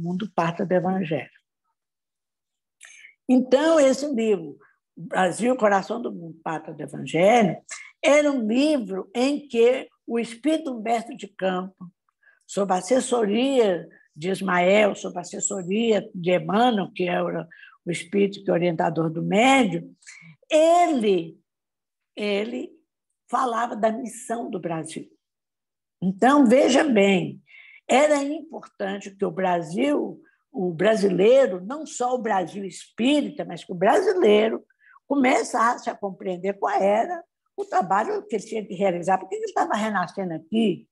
Mundo, Pátria do Evangelho. Então, esse livro, Brasil, Coração do Mundo, Pátria do Evangelho, era um livro em que o espírito Humberto de Campos, sob a assessoria de Ismael, sob a assessoria de Emmanuel, que era o espírito que é orientador do médium, ele falava da missão do Brasil. Então, veja bem, era importante que o brasileiro, não só o Brasil espírita, mas que o brasileiro começasse a compreender qual era o trabalho que ele tinha que realizar, porque ele estava renascendo aqui,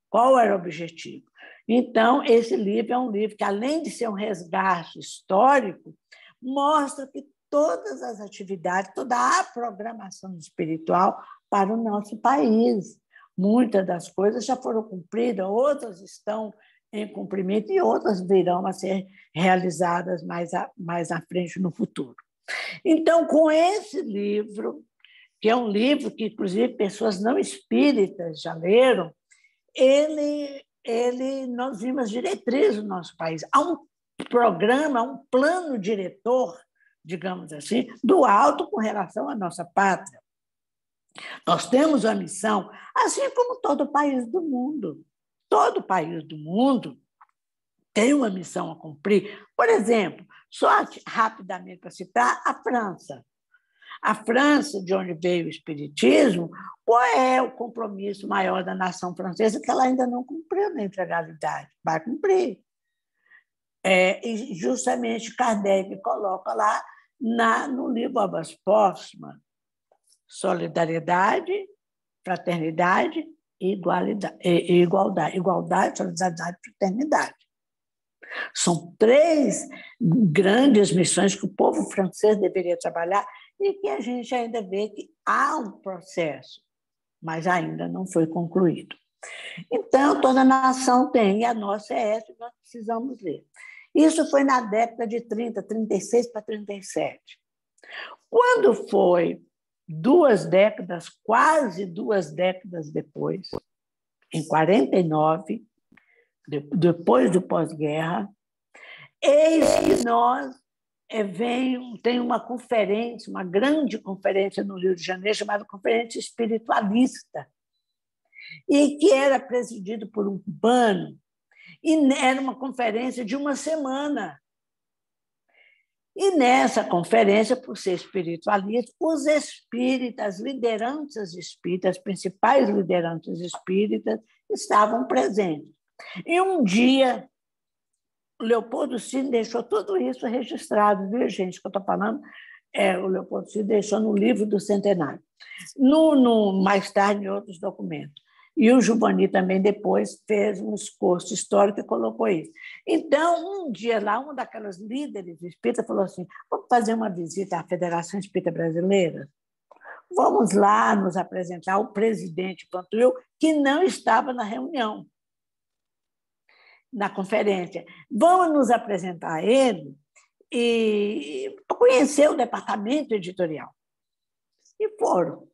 qual era o objetivo. Então, esse livro é um livro que, além de ser um resgate histórico, mostra que todas as atividades, toda a programação espiritual para o nosso país. Muitas das coisas já foram cumpridas, outras estão em cumprimento e outras virão a ser realizadas mais à frente no futuro. Então, com esse livro, que é um livro que, inclusive, pessoas não espíritas já leram, nós vimos as diretrizes do nosso país. Há um programa, um plano diretor, digamos assim, do alto com relação à nossa pátria. Nós temos uma missão, assim como todo país do mundo. Todo país do mundo tem uma missão a cumprir. Por exemplo, só rapidamente para citar, a França. A França, de onde veio o Espiritismo, qual é o compromisso maior da nação francesa que ela ainda não cumpriu na integralidade? Vai cumprir. E justamente Kardec coloca lá no livro Obras Póstumas, solidariedade, fraternidade e igualdade. Igualdade, solidariedade e fraternidade. São 3 grandes missões que o povo francês deveria trabalhar e que a gente ainda vê que há um processo, mas ainda não foi concluído. Então, toda nação tem, e a nossa é essa que nós precisamos ler. Isso foi na década de 30, 36 para 37. Quando foi 2 décadas, quase 2 décadas depois, em 49, depois do pós-guerra, eis que nós tem uma conferência, uma grande conferência no Rio de Janeiro, chamada Conferência Espiritualista, e que era presidido por um cubano, e era uma conferência de uma semana. E nessa conferência, por ser espiritualista, os espíritas, as lideranças espíritas, as principais lideranças espíritas, estavam presentes. E um dia, o Leopoldo Cine deixou tudo isso registrado, viu, gente, que eu estou falando? O Leopoldo Cine deixou no livro do centenário. Mais tarde, em outros documentos. E o Giovanni também depois fez um esforço histórico e colocou isso. Então, um dia lá, uma daquelas líderes espíritas falou assim: vamos fazer uma visita à Federação Espírita Brasileira? Vamos lá nos apresentar ao presidente Pantuil, que não estava na reunião, na conferência. Vamos nos apresentar a ele e conhecer o departamento editorial. E foram.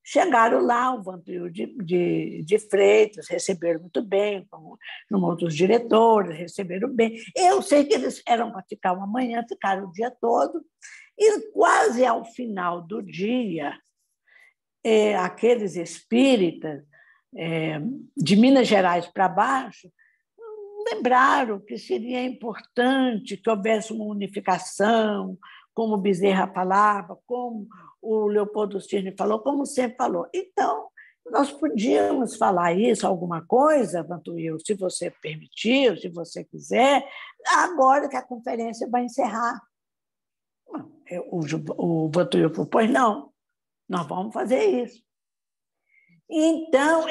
Chegaram lá, o Vantuil de Freitas, receberam muito bem, como outros diretores, receberam bem. Eu sei que eles eram para ficar uma manhã, ficaram o dia todo, e quase ao final do dia, aqueles espíritas de Minas Gerais para baixo lembraram que seria importante que houvesse uma unificação, como Bezerra falava, como o Leopoldo Cirne falou, como sempre falou. Então, nós podíamos falar isso, alguma coisa, Vantuil, se você permitir, se você quiser, agora que a conferência vai encerrar. O Vantuil falou: pois não, nós vamos fazer isso. Então,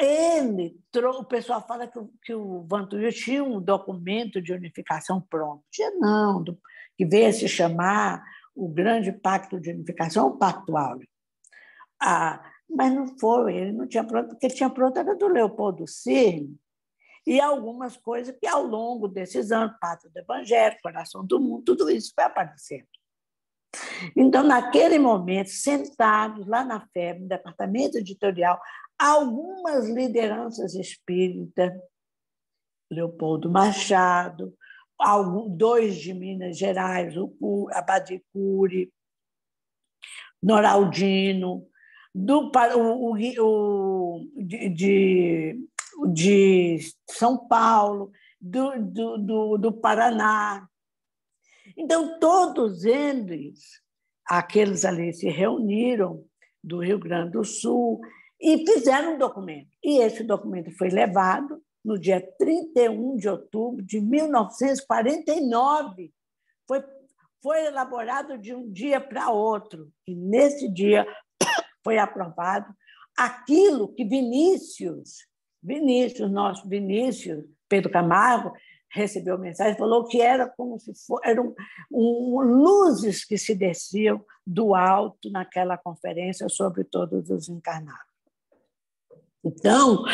o pessoal fala que o Vantuil tinha um documento de unificação pronto. Tinha não, que veio a se chamar o Grande Pacto de Unificação, o Pacto Áureo. Mas não foi, ele não tinha pronto, porque tinha pronto era do Leopoldo Cirne, e algumas coisas que, ao longo desses anos, Pátria do Evangelho, Coração do Mundo, tudo isso foi aparecendo. Então, naquele momento, sentados lá na FEB, no departamento editorial, algumas lideranças espíritas, Leopoldo Machado, dois de Minas Gerais, o Abade Cury, Noraldino, de São Paulo, do Paraná. Então, todos eles, aqueles ali se reuniram do Rio Grande do Sul e fizeram um documento. E esse documento foi levado no dia 31 de outubro de 1949. Foi elaborado de um dia para outro. E, nesse dia, foi aprovado aquilo que nosso Vinícius, Pedro Camargo, recebeu mensagem, falou que era como se eram luzes que se desciam do alto naquela conferência sobre todos os encarnados. Então,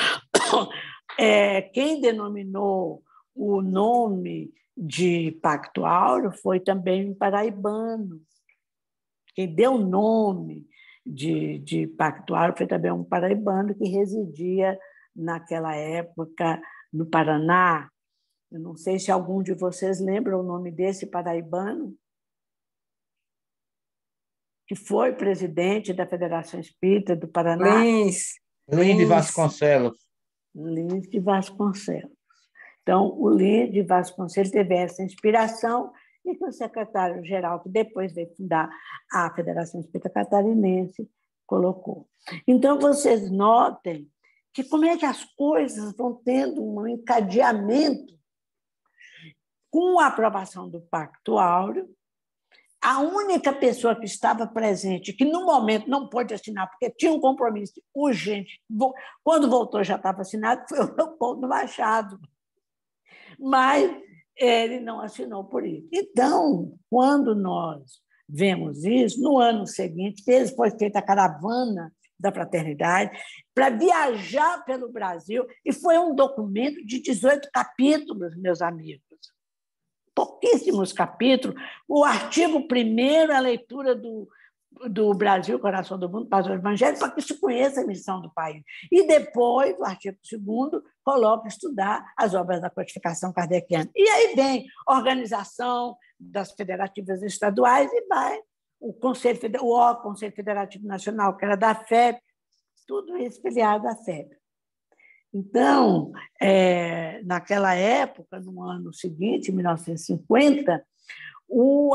quem denominou o nome de Pacto Áureo foi também um paraibano. Quem deu o nome de Pacto Áureo foi também um paraibano que residia naquela época no Paraná. Eu não sei se algum de vocês lembra o nome desse paraibano, que foi presidente da Federação Espírita do Paraná. Lins de Vasconcelos. Lins de Vasconcelos. Então, o Lins de Vasconcelos teve essa inspiração e que o secretário-geral, que depois veio fundar a Federação Espírita Catarinense, colocou. Então, vocês notem que como é que as coisas vão tendo um encadeamento com a aprovação do Pacto Áureo. A única pessoa que estava presente, que no momento não pôde assinar, porque tinha um compromisso urgente, quando voltou já estava assinado, foi o Leopoldo Machado. Mas ele não assinou por isso. Então, quando nós vemos isso, no ano seguinte, foi feita a caravana da fraternidade para viajar pelo Brasil, e foi um documento de 18 capítulos, meus amigos. Pouquíssimos capítulos. O artigo 1º é a leitura do Brasil, Coração do Mundo, Paz ao Evangelho, para que se conheça a missão do país. E depois, o artigo 2º, coloca estudar as obras da codificação kardeciana. E aí vem organização das federativas estaduais e vai o Conselho Federativo Nacional, que era da FEB, tudo isso filiado à FEB. Então, naquela época, no ano seguinte, 1950,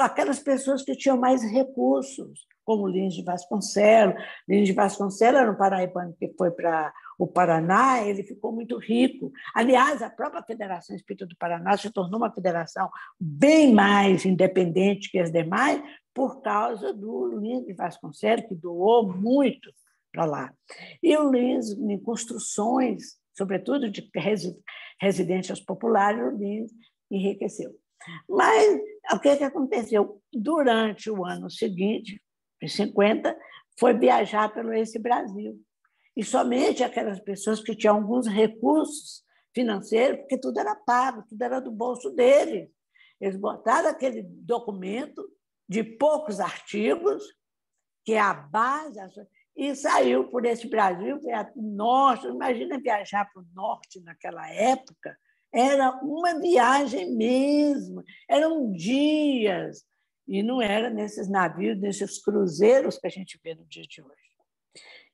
aquelas pessoas que tinham mais recursos, como Lins de Vasconcelos. Lins de Vasconcelos era um paraibano que foi para o Paraná, ele ficou muito rico. Aliás, a própria Federação Espírita do Paraná se tornou uma federação bem mais independente que as demais por causa do Lins de Vasconcelos, que doou muito para lá. E o Lins, em construções, sobretudo de residências populares, o Lins enriqueceu. Mas o que aconteceu? Durante o ano seguinte, em 50, foi viajar pelo esse Brasil. E somente aquelas pessoas que tinham alguns recursos financeiros, porque tudo era pago, tudo era do bolso deles. Eles botaram aquele documento de poucos artigos, que é a base, e saiu por esse Brasil, foi ao norte. Imagina viajar para o norte naquela época, era uma viagem mesmo, eram dias, e não era nesses navios, nesses cruzeiros que a gente vê no dia de hoje.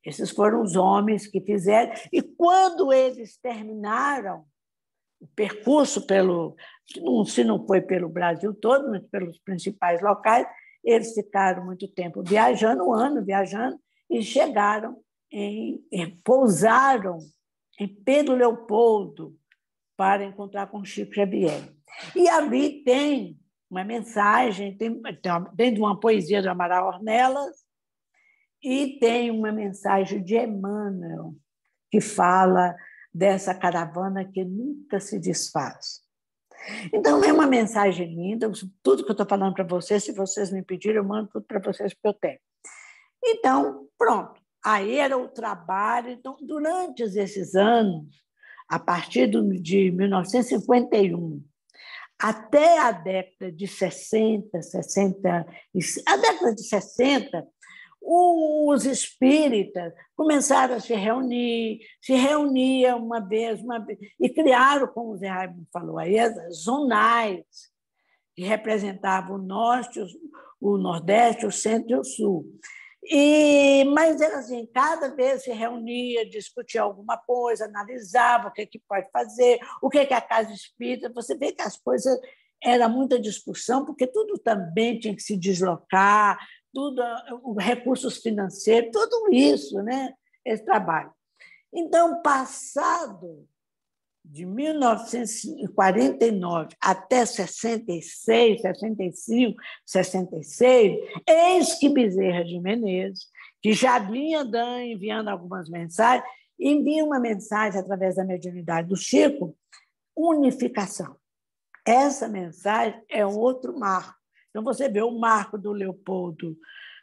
Esses foram os homens que fizeram, e quando eles terminaram o percurso se não foi pelo Brasil todo, mas pelos principais locais, eles ficaram muito tempo viajando, um ano viajando, e chegaram pousaram em Pedro Leopoldo para encontrar com Chico Xavier. E ali tem uma mensagem, tem uma poesia do Amaral Ornelas e tem uma mensagem de Emmanuel, que fala dessa caravana que nunca se desfaz. Então, é uma mensagem linda, tudo que eu estou falando para vocês, se vocês me pedirem, eu mando tudo para vocês que eu tenho. Então, pronto. Aí era o trabalho. Então, durante esses anos, a partir de 1951 até a década de 60, a década de 60, os espíritas começaram a se reuniam uma vez, e criaram, como o Zé Raimundo falou aí, as zonais, que representava o norte, o nordeste, o centro e o sul. Mas era assim, cada vez se reunia, discutia alguma coisa, analisava o que pode fazer, o que a casa espírita. Você vê que as coisas era muita discussão, porque tudo também tinha que se deslocar, tudo, recursos financeiros, tudo isso, né? Esse trabalho. Então, passado de 1949 até 66, 65, 66, eis que Bezerra de Menezes, que já vinha enviando algumas mensagens, envia uma mensagem através da mediunidade do Chico, unificação. Essa mensagem é outro marco. Então, você vê o marco do Leopoldo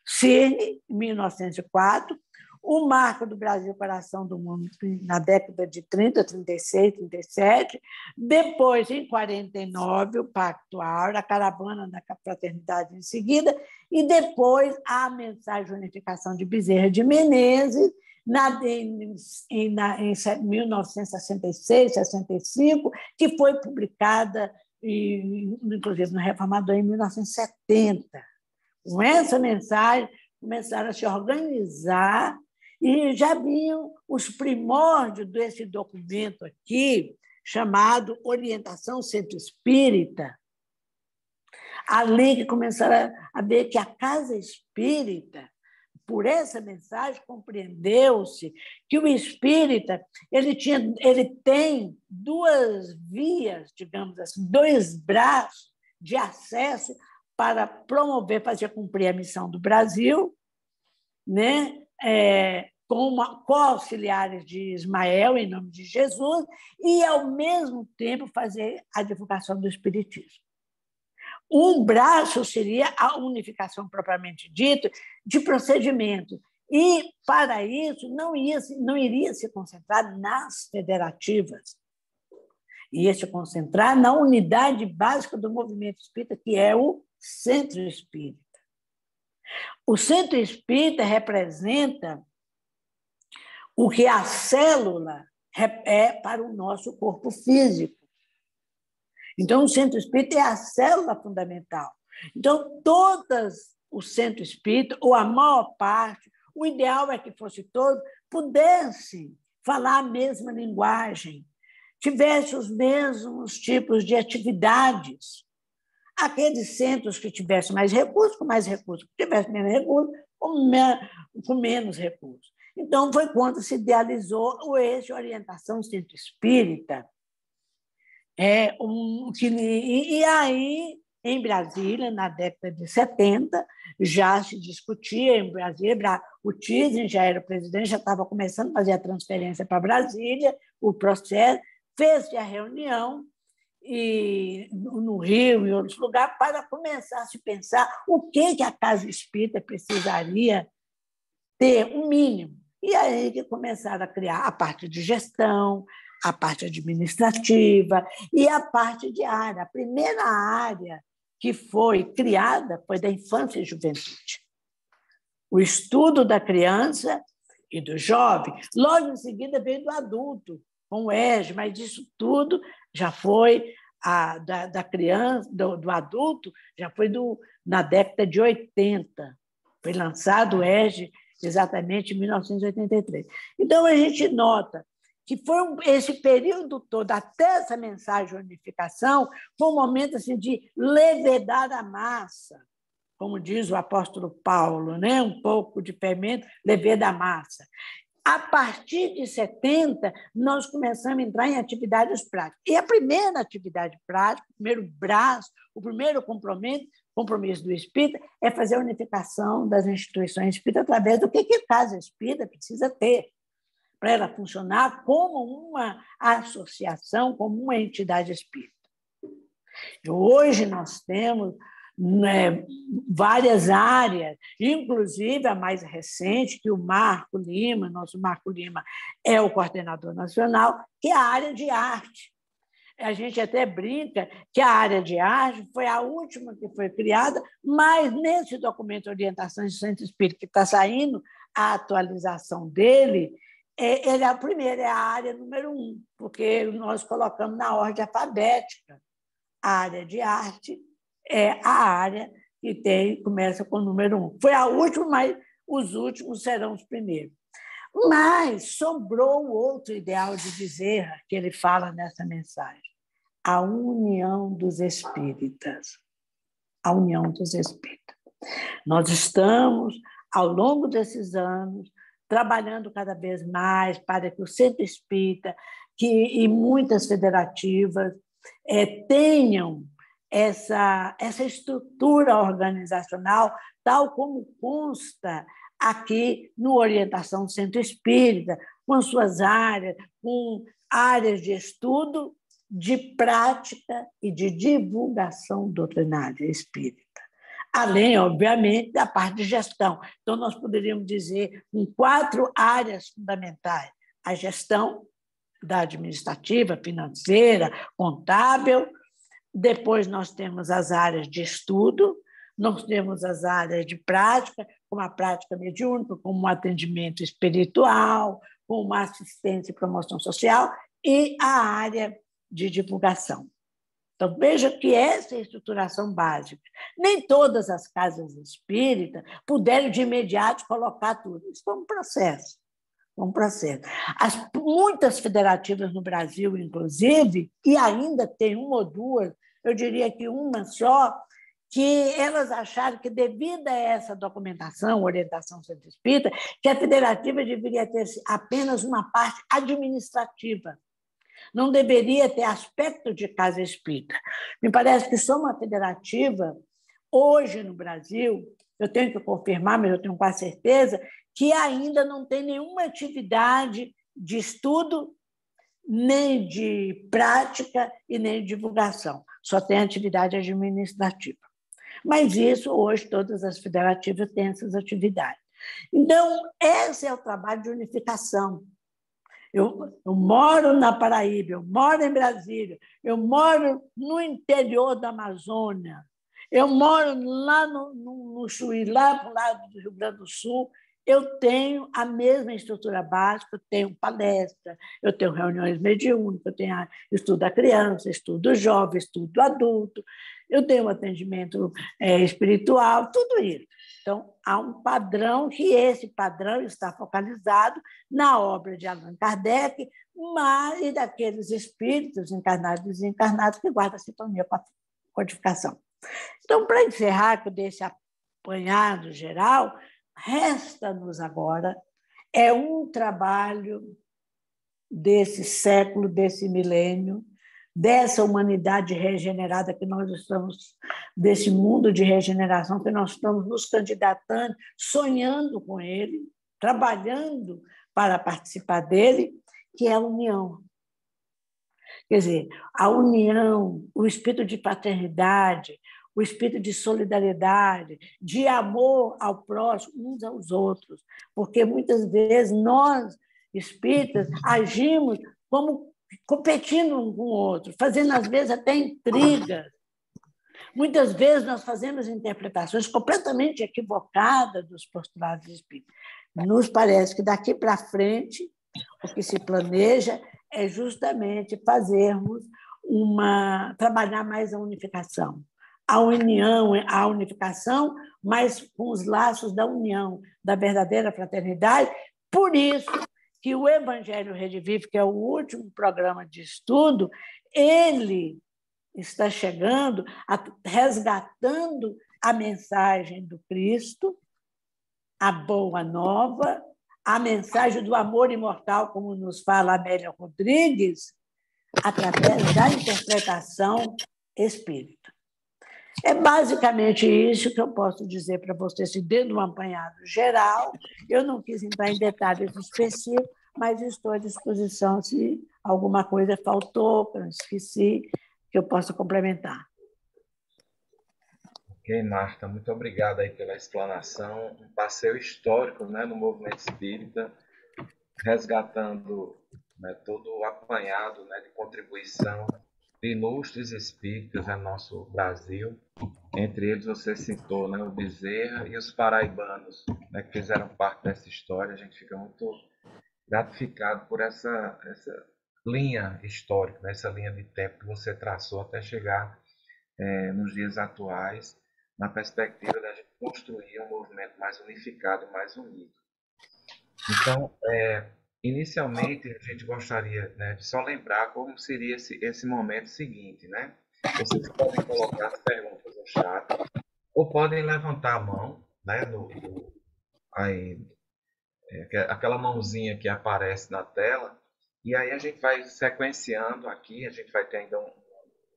Cirne, em 1904, o marco do Brasil Coração do Mundo na década de 30, 36, 37, depois, em 49, o Pacto Áureo, a Caravana da Fraternidade em seguida, e depois a mensagem de unificação de Bezerra de Menezes, em 1966, 65, que foi publicada, inclusive no Reformador, em 1970. Com essa mensagem, começaram a se organizar e já vinham os primórdios desse documento aqui, chamado Orientação Centro Espírita, além que começaram a ver que a casa espírita, por essa mensagem, compreendeu-se que o espírita ele tem duas vias, digamos assim, dois braços de acesso para promover, fazer cumprir a missão do Brasil, né? Com auxiliares de Ismael, em nome de Jesus, e, ao mesmo tempo, fazer a divulgação do Espiritismo. Um braço seria a unificação propriamente dita de procedimento. E, para isso, não iria se concentrar nas federativas, ia se concentrar na unidade básica do movimento espírita, que é o Centro Espírita. O Centro Espírita representa o que a célula é para o nosso corpo físico. Então, o Centro Espírita é a célula fundamental. Então, o Centro Espírita, ou a maior parte, o ideal é que fosse todos, pudessem falar a mesma linguagem, tivessem os mesmos tipos de atividades. Aqueles centros que tivessem mais recursos, com mais recursos, que tivessem menos recursos, com menos recursos. Então, foi quando se idealizou o eixo de orientação Centro Espírita. E aí, em Brasília, na década de 70, já se discutia em Brasília, o Thyssen já era o presidente, já estava começando a fazer a transferência para Brasília, o processo, fez-se a reunião, e no Rio e em outros lugares, para começar a se pensar o que a Casa Espírita precisaria ter, um mínimo. E aí que começaram a criar a parte de gestão, a parte administrativa e a parte de área. A primeira área que foi criada foi da infância e juventude. O estudo da criança e do jovem. Logo em seguida veio do adulto, com o EJA, mas isso tudo já foi da criança, do adulto, já foi na década de 80. Foi lançado o EJA exatamente em 1983. Então, a gente nota que foi esse período todo, até essa mensagem de unificação, foi um momento assim, de levedar a massa, como diz o apóstolo Paulo, né? Um pouco de fermento, levedar a massa. A partir de 70, nós começamos a entrar em atividades práticas. E a primeira atividade prática, o primeiro braço, o primeiro compromisso do espírita é fazer a unificação das instituições espíritas através do que a Casa Espírita precisa ter para ela funcionar como uma associação, como uma entidade espírita. Hoje nós temos várias áreas, inclusive a mais recente, que o Marco Lima, nosso Marco Lima é o coordenador nacional, que é a área de arte. A gente até brinca que a área de arte foi a última que foi criada, mas nesse documento de orientação de Centro Espírita que está saindo, a atualização dele, ele é a primeira, é a área número 1, porque nós colocamos na ordem alfabética. A área de arte é a área que começa com o número 1. Foi a última, mas os últimos serão os primeiros. Mas sobrou o outro ideal de Bezerra, que ele fala nessa mensagem: a união dos espíritas. A união dos espíritas. Nós estamos, ao longo desses anos, trabalhando cada vez mais para que o Centro Espírita e muitas federativas tenham essa estrutura organizacional, tal como consta aqui no Orientação do Centro Espírita, com suas áreas, com áreas de estudo, de prática e de divulgação doutrinária espírita. Além, obviamente, da parte de gestão. Então, nós poderíamos dizer em 4 áreas fundamentais: a gestão da administrativa, financeira, contábil. Depois, nós temos as áreas de estudo, nós temos as áreas de prática, como a prática mediúnica, como o atendimento espiritual, como a assistência e promoção social, e a área de divulgação. Então, veja que essa é a estruturação básica. Nem todas as casas espíritas puderam, de imediato, colocar tudo. Isso foi um processo. Muitas federativas no Brasil, inclusive, e ainda tem uma ou duas, eu diria que uma só, que elas acharam que, devido a essa documentação, orientação centro espírita, que a federativa deveria ter apenas uma parte administrativa. Não deveria ter aspecto de casa espírita. Me parece que só uma federativa, hoje no Brasil, eu tenho que confirmar, mas eu tenho quase certeza, que ainda não tem nenhuma atividade de estudo, nem de prática e nem de divulgação. Só tem atividade administrativa. Mas isso, hoje, todas as federativas têm essas atividades. Então, esse é o trabalho de unificação. Eu moro na Paraíba, eu moro em Brasília, eu moro no interior da Amazônia, eu moro lá no Chuí, lá para o lado do Rio Grande do Sul. Eu tenho a mesma estrutura básica, eu tenho palestra, eu tenho reuniões mediúnicas, eu tenho estudo da criança, estudo do jovem, estudo do adulto, eu tenho atendimento espiritual, tudo isso. Então, há um padrão, que esse padrão está focalizado na obra de Allan Kardec, mas e daqueles espíritos encarnados e desencarnados que guardam a sintonia com a codificação. Então, para encerrar com esse apanhado geral, resta-nos agora um trabalho desse século, desse milênio, dessa humanidade regenerada que nós estamos, desse mundo de regeneração que nós estamos nos candidatando, sonhando com ele, trabalhando para participar dele, que é a união. Quer dizer, a união, o espírito de fraternidade, o espírito de solidariedade, de amor ao próximo, uns aos outros, porque muitas vezes nós, espíritas, agimos como competindo um com o outro, fazendo, às vezes, até intrigas. Muitas vezes nós fazemos interpretações completamente equivocadas dos postulados espíritas. Nos parece que, daqui para frente, o que se planeja é justamente trabalhar mais a unificação. A união, a unificação, mas com os laços da união, da verdadeira fraternidade. Por isso que o Evangelho Redivivo, que é o último programa de estudo, ele está chegando, resgatando a mensagem do Cristo, a boa nova, a mensagem do amor imortal, como nos fala Amélia Rodrigues, através da interpretação espírita. É basicamente isso que eu posso dizer para vocês, dentro de um apanhado geral. Eu não quis entrar em detalhes específicos, mas estou à disposição se alguma coisa faltou, que eu esqueci, que eu possa complementar. Ok, Marta, muito obrigado aí pela explanação, um passeio histórico, né, no movimento espírita, resgatando, né, todo o apanhado, né, de contribuição de ilustres espíritas no nosso Brasil. Entre eles você citou, né, o Bezerra e os paraibanos, né, que fizeram parte dessa história. A gente fica muito gratificado por essa linha histórica, né, essa linha de tempo que você traçou até chegar nos dias atuais, na perspectiva da gente construir um movimento mais unificado e mais unido. Então, inicialmente, a gente gostaria, né, de só lembrar como seria esse momento seguinte, né? Vocês podem colocar as perguntas no chat, ou podem levantar a mão, né, aí, aquela mãozinha que aparece na tela, e aí a gente vai sequenciando aqui, a gente vai ter ainda um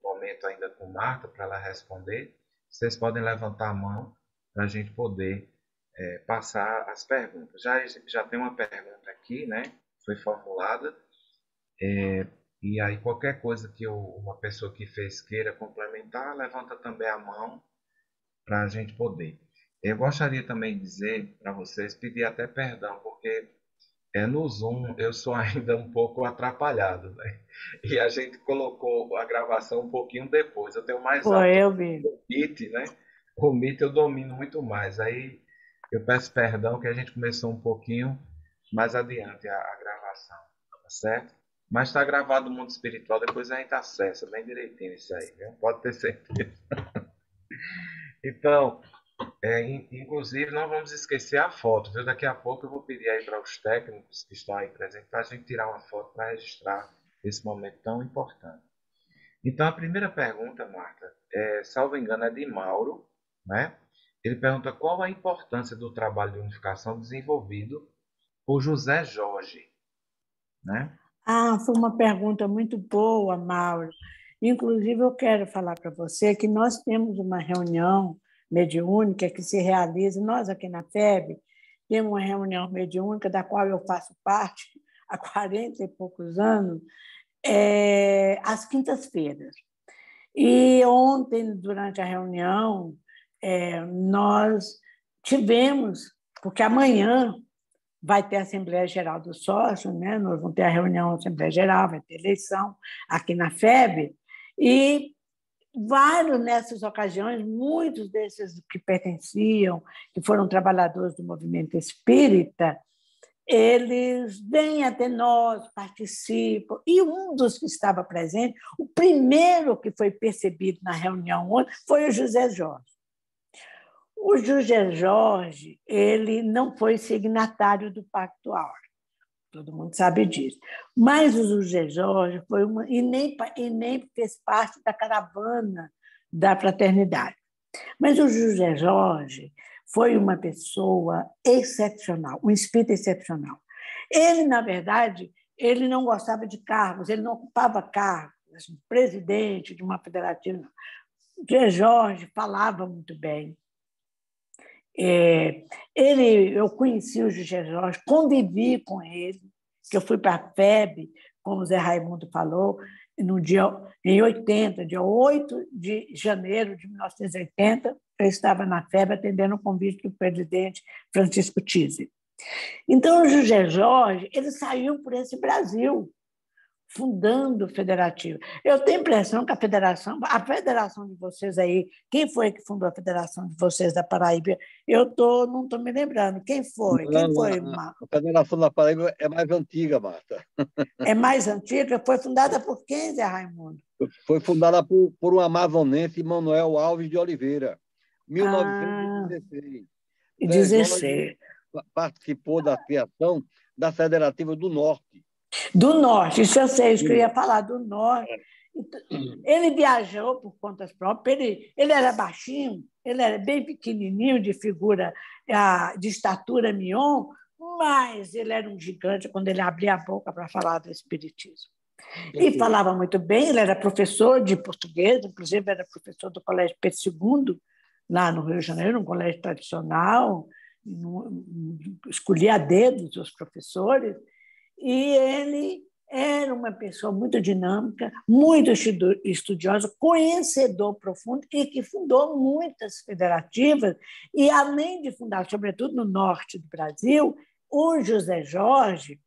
momento ainda com Marta para ela responder. Vocês podem levantar a mão para a gente poder passar as perguntas. Já tem uma pergunta aqui, né? Foi formulada. E aí qualquer coisa que uma pessoa que fez queira complementar, levanta também a mão para a gente poder. Eu gostaria também de dizer para vocês, pedir até perdão, porque no Zoom eu sou ainda um pouco atrapalhado, né? E a gente colocou a gravação um pouquinho depois. Eu tenho mais Foi, hábito eu vi. do Meet, né? O Meet eu domino muito mais. Aí eu peço perdão que a gente começou um pouquinho mais adiante a gravação, tá certo? Mas está gravado no mundo espiritual, depois a gente acessa bem direitinho isso aí, viu? Pode ter certeza. Então, inclusive, não vamos esquecer a foto, viu? Daqui a pouco eu vou pedir aí para os técnicos que estão aí presentes para a gente tirar uma foto para registrar esse momento tão importante. Então, a primeira pergunta, Marta, salvo engano, é de Mauro, né? Ele pergunta qual a importância do trabalho de unificação desenvolvido por José Jorge, né? Foi uma pergunta muito boa, Mauro. Inclusive, eu quero falar para você que nós temos uma reunião mediúnica que se realiza, nós aqui na FEB, temos uma reunião mediúnica da qual eu faço parte há 40 e poucos anos, às quintas-feiras. E ontem, durante a reunião, nós tivemos, porque amanhã vai ter a Assembleia Geral do Sócio, né? Nós vamos ter a reunião da Assembleia Geral, vai ter eleição aqui na FEB, e vários nessas ocasiões, muitos desses que pertenciam, que foram trabalhadores do movimento espírita, eles vêm até nós, participam, e um dos que estava presente, o primeiro que foi percebido na reunião ontem, foi o José Jorge. O José Jorge, ele não foi signatário do Pacto Áureo, todo mundo sabe disso. Mas o José Jorge foi e nem fez parte da caravana da fraternidade. Mas o José Jorge foi uma pessoa excepcional, um espírito excepcional. Ele, na verdade, ele não gostava de cargos, ele não ocupava cargos, assim, presidente de uma federativa. Não. O José Jorge falava muito bem. Eu conheci o José Jorge, convivi com ele, que eu fui para a FEB, como o Zé Raimundo falou, em 80, dia 8 de janeiro de 1980, eu estava na FEB atendendo o convite do presidente Francisco Tise. Então, o José Jorge ele saiu por esse Brasil, fundando o federativo. Eu tenho a impressão que a federação de vocês aí, quem foi que fundou a federação de vocês da Paraíba? Não estou me lembrando. Quem foi? Quem foi? A Federação da Paraíba é mais antiga, Marta. É mais antiga? Foi fundada por quem, Zé Raimundo? Foi fundada por um amazonense, Manuel Alves de Oliveira, 1916. E Zé 16. Jorge participou da criação da Federativa do Norte. Do Norte, isso eu sei, isso que eu ia falar, do Norte. Ele viajou por contas próprias, ele era baixinho, ele era bem pequenininho, de figura, de estatura mignon, mas ele era um gigante quando ele abria a boca para falar do espiritismo. E falava muito bem, ele era professor de português, inclusive era professor do Colégio Pedro II, lá no Rio de Janeiro, um colégio tradicional, escolhia a dedo os seus professores, e ele era uma pessoa muito dinâmica, muito estudiosa, conhecedor profundo e que fundou muitas federativas. E, além de fundar, sobretudo no norte do Brasil, o José Jorge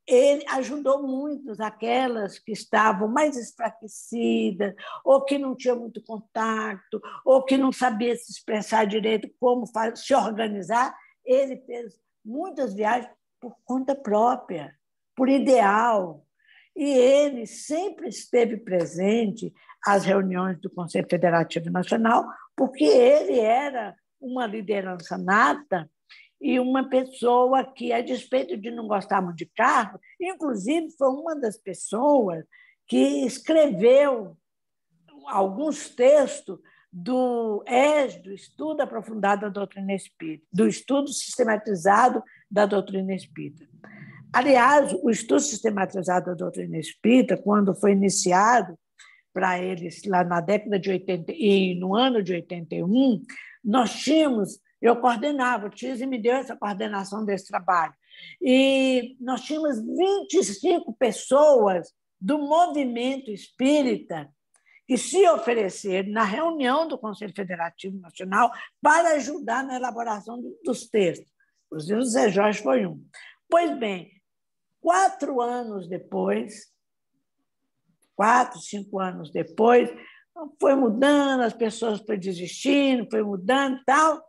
ele ajudou muitos, aquelas que estavam mais enfraquecidas, ou que não tinham muito contato, ou que não sabia se expressar direito, como se organizar. Ele fez muitas viagens por conta própria, por ideal. E ele sempre esteve presente às reuniões do Conselho Federativo Nacional, porque ele era uma liderança nata e uma pessoa que, a despeito de não gostar muito de carro, inclusive foi uma das pessoas que escreveu alguns textos do ES, do Estudo Aprofundado da Doutrina Espírita, do Estudo Sistematizado da Doutrina Espírita. Aliás, o Estudo Sistematizado da Doutrina Espírita, quando foi iniciado para eles lá na década de 80 e no ano de 81, nós tínhamos, eu coordenava, o Tise me deu essa coordenação desse trabalho, e nós tínhamos 25 pessoas do movimento espírita que se ofereceram na reunião do Conselho Federativo Nacional para ajudar na elaboração dos textos. Inclusive, o Zé Jorge foi um. Pois bem, 4 anos depois, 4, 5 anos depois, foi mudando, as pessoas foram desistindo, foi mudando e tal,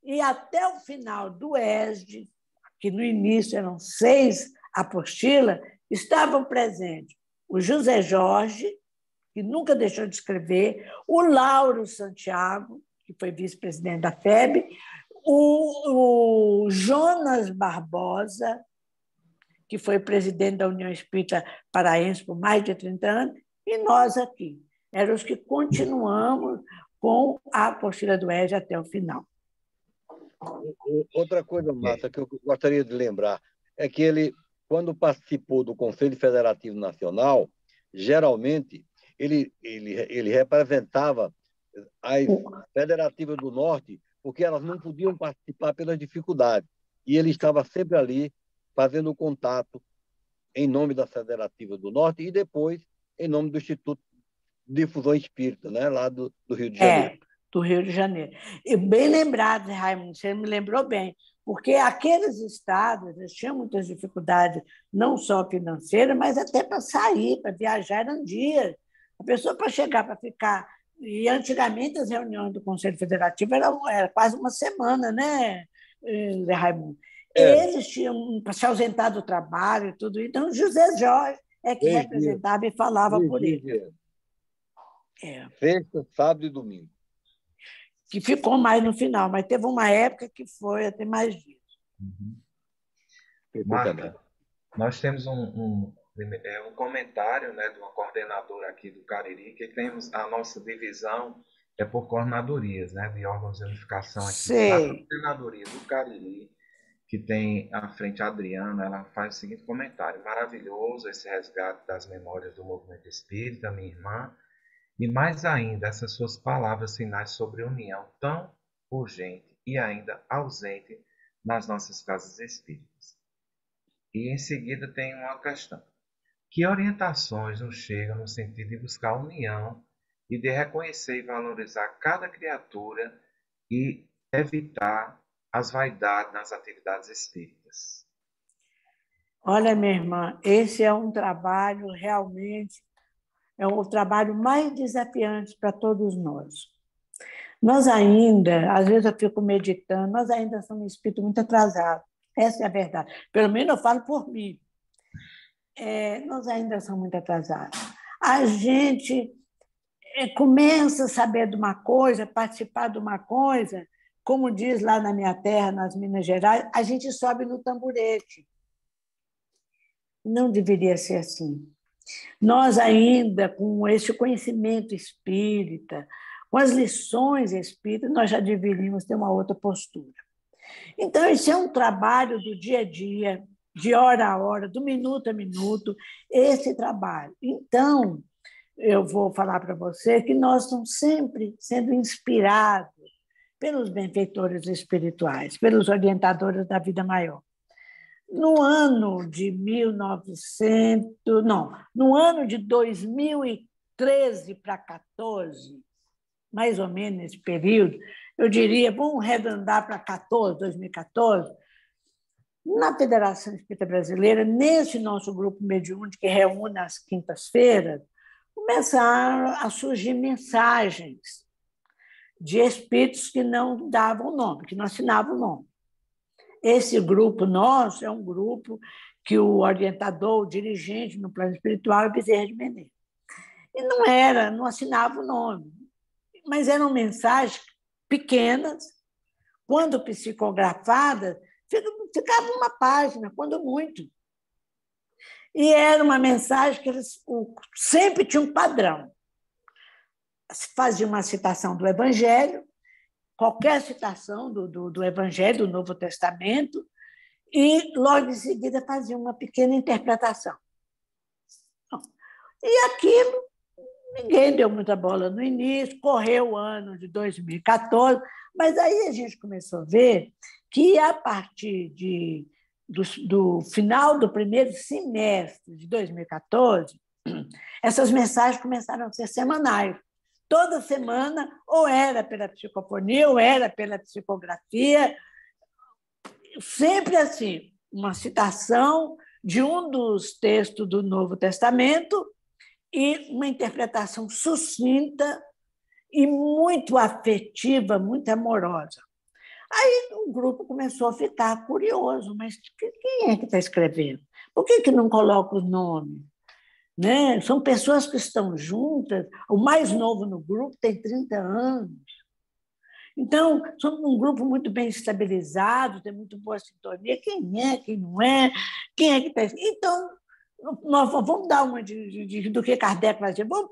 e até o final do ESD, que no início eram 6 apostilas, estavam presentes o José Jorge, que nunca deixou de escrever, o Lauro Santiago, que foi vice-presidente da FEB, o Jonas Barbosa, que foi presidente da União Espírita Paraense por mais de 30 anos, e nós aqui. Eram os que continuamos com a apostila do ESG até o final. Outra coisa, Márcia, que eu gostaria de lembrar é que ele, quando participou do Conselho Federativo Nacional, geralmente ele representava as federativas do Norte, porque elas não podiam participar pelas dificuldades. E ele estava sempre ali fazendo contato em nome da Federativa do Norte e depois em nome do Instituto de Difusão Espírita, né, lá do Rio de Janeiro. Do Rio de Janeiro. E bem lembrado, Raimundo, você me lembrou bem, porque aqueles estados eles tinham muitas dificuldades, não só financeiras, mas até para sair, para viajar, eram dias. A pessoa para chegar, para ficar... E antigamente as reuniões do Conselho Federativo era quase uma semana, né, Zé Raimundo? Eles tinham para se ausentar do trabalho e tudo. Então, José Jorge é que representava e falava por ele. Sexta, sábado e domingo. Que ficou mais no final, mas teve uma época que foi até mais dias. Marta, nós temos um comentário, né, de uma coordenadora aqui do Cariri, que temos a nossa divisão por coordenadorias, né, de órgãos de unificação aqui. A coordenadoria do Cariri, que tem à frente a Adriana, ela faz o seguinte comentário: maravilhoso esse resgate das memórias do movimento espírita, minha irmã, e mais ainda essas suas palavras finais sobre união tão urgente e ainda ausente nas nossas casas espíritas. E em seguida tem uma questão: que orientações nos chegam no sentido de buscar união e de reconhecer e valorizar cada criatura e evitar as vaidades nas atividades espíritas? Olha, minha irmã, esse é um trabalho realmente, é o trabalho mais desafiante para todos nós. Nós ainda, às vezes eu fico meditando, nós ainda somos um espírito muito atrasado. Essa é a verdade. Pelo menos eu falo por mim. Nós ainda somos muito atrasados. A gente começa a saber de uma coisa, participar de uma coisa, como diz lá na minha terra, nas Minas Gerais, a gente sobe no tamborete. Não deveria ser assim. Nós ainda, com esse conhecimento espírita, com as lições espíritas, nós já deveríamos ter uma outra postura. Então, esse é um trabalho do dia a dia, de hora a hora, do minuto a minuto, esse trabalho. Então, eu vou falar para você que nós estamos sempre sendo inspirados pelos benfeitores espirituais, pelos orientadores da vida maior. No ano de 2013 para 14, mais ou menos nesse período, eu diria, vamos arredondar para 2014, na Federação Espírita Brasileira, nesse nosso grupo mediúnico que reúne às quintas-feiras, começaram a surgir mensagens de espíritos que não davam nome, que não assinavam o nome. Esse grupo nosso é um grupo que o orientador, o dirigente no plano espiritual é Bezerra de Menezes. E não era, não assinava o nome. Mas eram mensagens pequenas, quando psicografadas, ficava uma página, quando muito. E era uma mensagem que eles sempre tinham um padrão. Fazia uma citação do Evangelho, qualquer citação do Evangelho, do Novo Testamento, e logo em seguida fazia uma pequena interpretação. E aquilo, ninguém deu muita bola no início, correu o ano de 2014, mas aí a gente começou a ver que, a partir do final do primeiro semestre de 2014, essas mensagens começaram a ser semanais. Toda semana, ou era pela psicofonia, ou era pela psicografia, sempre assim, uma citação de um dos textos do Novo Testamento e uma interpretação sucinta e muito afetiva, muito amorosa. Aí o grupo começou a ficar curioso, mas quem é que está escrevendo? Por que não coloca o nome? Né? São pessoas que estão juntas, o mais novo no grupo tem 30 anos. Então, somos um grupo muito bem estabilizado, tem muito boa sintonia. Quem é, quem não é, quem é que está... Então, nós vamos dar uma do que Kardec fazia. Vamos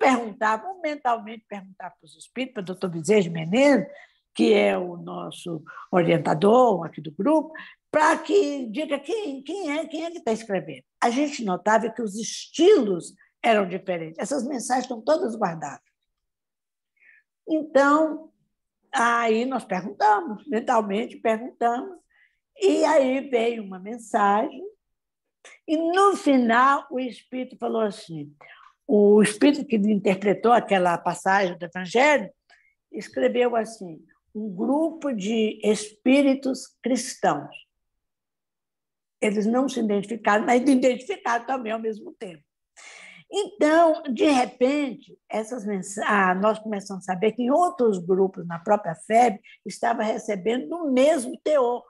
mentalmente perguntar para os espíritos, para o doutor Bezerra de Menezes, que é o nosso orientador aqui do grupo, para que diga quem é que está escrevendo. A gente notava que os estilos eram diferentes. Essas mensagens estão todas guardadas. Então, aí nós perguntamos, mentalmente perguntamos, e aí veio uma mensagem, e no final o Espírito falou assim, o Espírito que interpretou aquela passagem do Evangelho escreveu assim, um grupo de espíritos cristãos. Eles não se identificaram, mas identificaram também ao mesmo tempo. Então, de repente, essas mensagens, nós começamos a saber que em outros grupos, na própria FEB, estava recebendo do mesmo teor,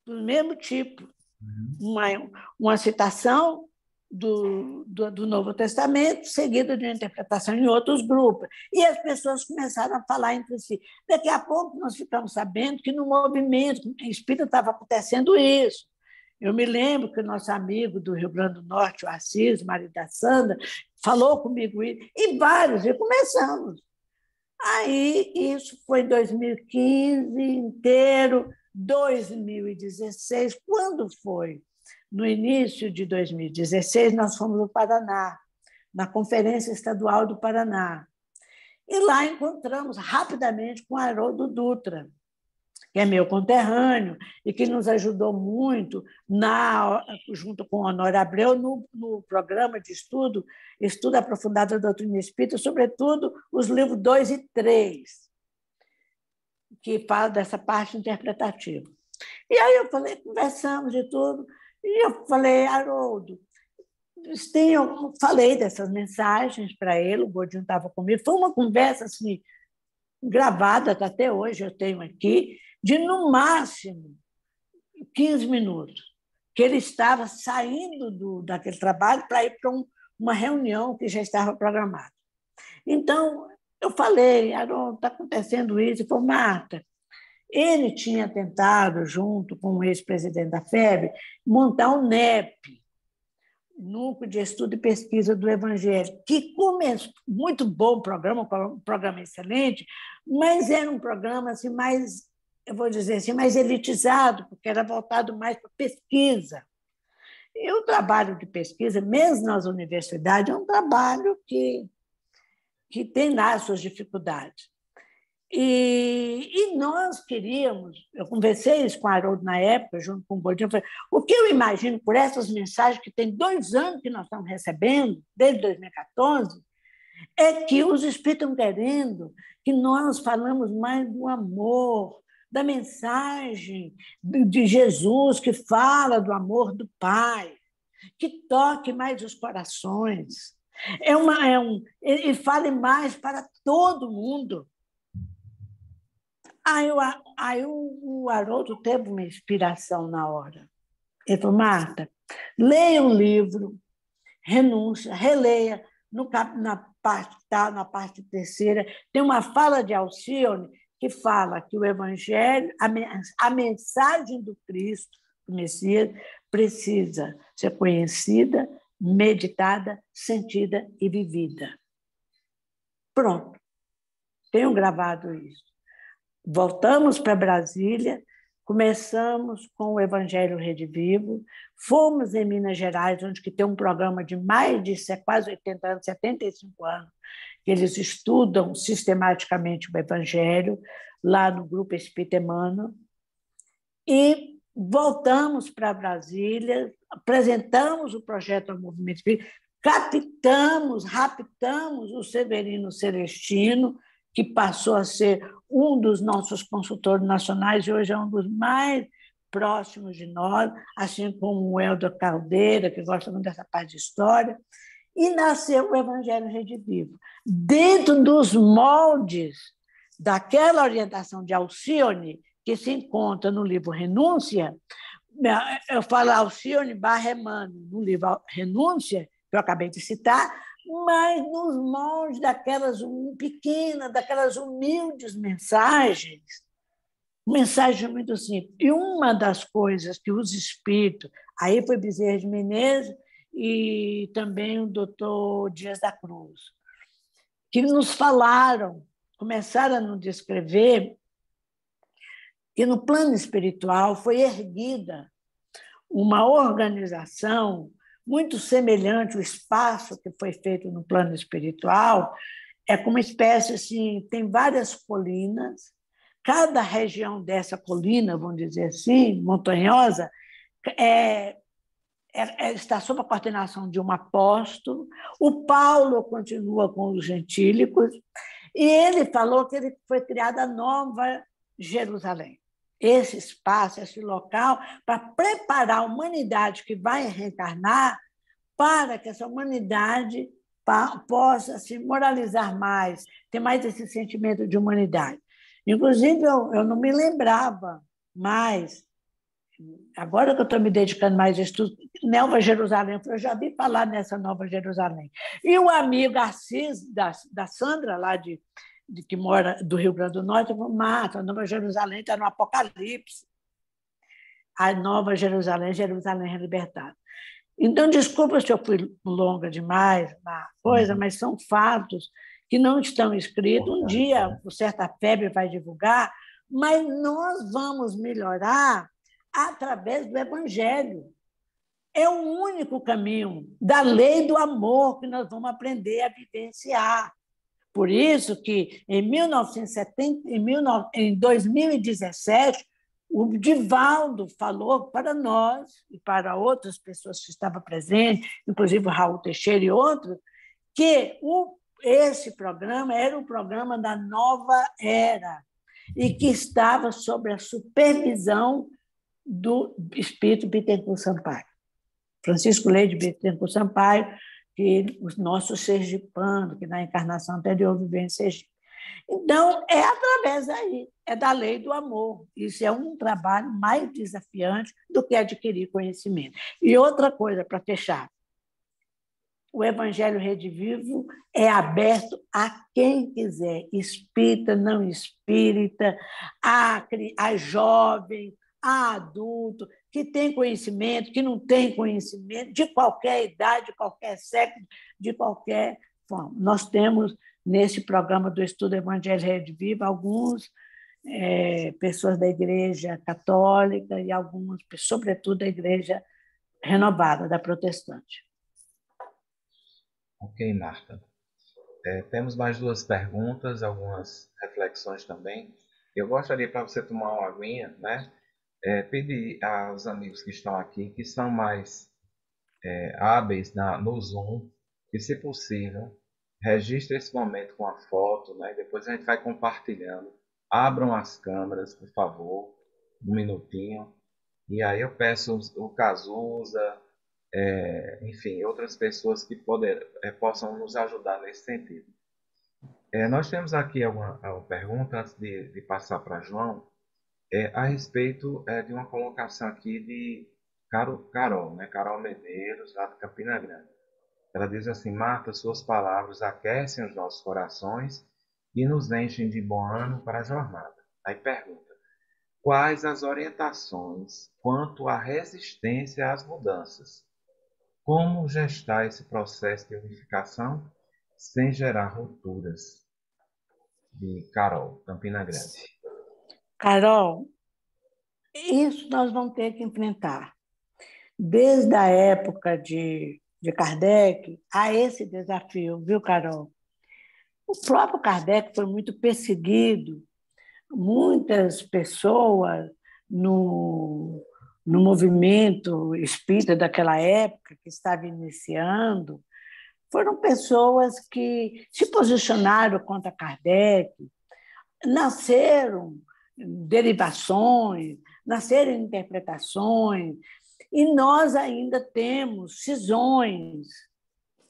do mesmo tipo. Uma citação do Novo Testamento, seguida de uma interpretação em outros grupos. E as pessoas começaram a falar entre si. Daqui a pouco, nós ficamos sabendo que no movimento espírita estava acontecendo isso. Eu me lembro que o nosso amigo do Rio Grande do Norte, o Assis, marido da Sandra, falou comigo isso, e vários, e começamos. Aí, isso foi 2015 inteiro, 2016. Quando foi? No início de 2016, nós fomos ao Paraná, na Conferência Estadual do Paraná. E lá encontramos rapidamente com Haroldo Dutra, que é meu conterrâneo e que nos ajudou muito, junto com o Honório Abreu, no programa de estudo aprofundado da doutrina espírita, sobretudo os livros 2 e 3, que falam dessa parte interpretativa. E aí eu falei, conversamos de tudo, e eu falei, Haroldo, eu falei dessas mensagens para ele, o Godinho estava comigo, foi uma conversa assim, gravada até hoje, eu tenho aqui, de, no máximo, 15 minutos, que ele estava saindo daquele trabalho para ir para uma reunião que já estava programada. Então, eu falei, Haroldo, está acontecendo isso. Ele falou, Marta, ele tinha tentado, junto com o ex-presidente da FEB, montar um NEP, Núcleo de Estudo e Pesquisa do Evangelho, que começou, muito bom programa, um programa excelente, mas era um programa assim, mais, eu vou dizer assim, mais elitizado, porque era voltado mais para pesquisa. E o trabalho de pesquisa, mesmo nas universidades, é um trabalho que tem lá as suas dificuldades. E nós queríamos, eu conversei isso com o Haroldo na época, junto com o Godinho, falei, o que eu imagino por essas mensagens que tem 2 anos que nós estamos recebendo, desde 2014, é que os espíritos estão querendo que nós falamos mais do amor, da mensagem de Jesus, que fala do amor do Pai, que toque mais os corações. Ele fala mais para todo mundo. Aí o Haroldo teve uma inspiração na hora. Ele falou, Marta, leia um livro, renúncia, releia, na parte que está na parte terceira, tem uma fala de Alcione que fala que o Evangelho, a mensagem do Cristo, do Messias, precisa ser conhecida, meditada, sentida e vivida. Pronto, tenho gravado isso. Voltamos para Brasília, começamos com o Evangelho Rede Vivo, fomos em Minas Gerais, onde que tem um programa de mais de quase 80 anos, 75 anos, que eles estudam sistematicamente o Evangelho, lá no Grupo Espírita Emmanuel, e voltamos para Brasília, apresentamos o projeto ao Movimento Espírita, raptamos o Severino Celestino, que passou a ser um dos nossos consultores nacionais e hoje é um dos mais próximos de nós, assim como o Helder Caldeira, que gosta muito dessa parte de história, e nasceu o Evangelho Rede Vivo. Dentro dos moldes daquela orientação de Alcione, que se encontra no livro Renúncia, eu falo Alcione barra Emmanuel, no livro Renúncia, que eu acabei de citar, mas nos moldes daquelas pequenas, daquelas humildes mensagens muito simples. E uma das coisas que os espíritos, aí foi Bezerra de Menezes e também o doutor Dias da Cruz, que nos falaram, começaram a nos descrever que no plano espiritual foi erguida uma organização muito semelhante ao espaço que foi feito no plano espiritual, é como uma espécie assim, tem várias colinas, cada região dessa colina, vamos dizer assim, montanhosa, está sob a coordenação de um apóstolo. O Paulo continua com os gentílicos, e ele falou que ele foi criada a Nova Jerusalém. Esse espaço, esse local, para preparar a humanidade que vai reencarnar para que essa humanidade possa se moralizar mais, ter mais esse sentimento de humanidade. Inclusive, eu não me lembrava mais, agora que eu estou me dedicando mais a estudo, Nova Jerusalém, eu já vi falar nessa Nova Jerusalém. E o amigo Assis, da Sandra, lá que mora do Rio Grande do Norte, falou: Marta, a Nova Jerusalém está no Apocalipse. A Nova Jerusalém, Jerusalém libertada. Então, desculpa se eu fui longa demais na coisa, mas são fatos que não estão escritos. Um dia o Certa Febre vai divulgar, mas nós vamos melhorar através do Evangelho. É o único caminho da lei do amor que nós vamos aprender a vivenciar. Por isso que, em 2017, o Divaldo falou para nós e para outras pessoas que estavam presentes, inclusive o Raul Teixeira e outros, que esse programa era o programa da nova era e que estava sob a supervisão do espírito Bittencourt Sampaio. Francisco Leite Bittencourt Sampaio, que o nosso sergipano, que na encarnação anterior viveu em Sergipe. Então, é através daí, é da lei do amor. Isso é um trabalho mais desafiante do que adquirir conhecimento. E outra coisa, para fechar, o Evangelho Rede Vivo é aberto a quem quiser, espírita, não espírita, a jovem, a adulto, que tem conhecimento, que não tem conhecimento, de qualquer idade, de qualquer sexo, de qualquer forma. Nós temos, nesse programa do Estudo Evangelho Rede Viva, algumas pessoas da Igreja Católica e algumas, sobretudo, da Igreja Renovada, da Protestante. Ok, Marta. Temos mais duas perguntas, algumas reflexões também. Eu gostaria, para você tomar uma aguinha, né? Pedir aos amigos que estão aqui, que são mais hábeis no Zoom, que, se possível, registre esse momento com a foto, né? Depois a gente vai compartilhando. Abram as câmeras, por favor, um minutinho. E aí eu peço o Cazuza, enfim, outras pessoas que possam nos ajudar nesse sentido. Nós temos aqui uma pergunta, antes de passar para João, a respeito de uma colocação aqui de Carol, né? Carol Medeiros, lá de Campina Grande. Ela diz assim: Marta, suas palavras aquecem os nossos corações e nos enchem de bom ânimo para a jornada. Aí pergunta: quais as orientações quanto à resistência às mudanças? Como gestar esse processo de unificação sem gerar rupturas? De Carol, Campina Grande. Carol, isso nós vamos ter que enfrentar. Desde a época de Kardec, há esse desafio, viu, Carol? O próprio Kardec foi muito perseguido, muitas pessoas no movimento espírita daquela época, que estava iniciando, foram pessoas que se posicionaram contra Kardec, nasceram derivações, nasceram interpretações, e nós ainda temos cisões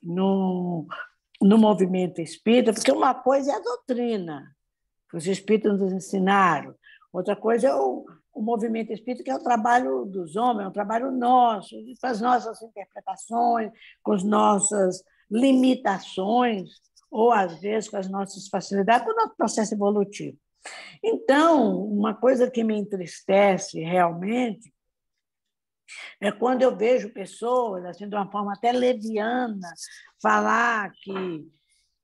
no, no movimento espírita, porque uma coisa é a doutrina, que os espíritas nos ensinaram, outra coisa é o movimento espírita, que é o trabalho dos homens, é um trabalho nosso, com as nossas interpretações, com as nossas limitações, ou, às vezes, com as nossas facilidades, com o nosso processo evolutivo. Então, uma coisa que me entristece realmente é quando eu vejo pessoas, assim, de uma forma até leviana, falar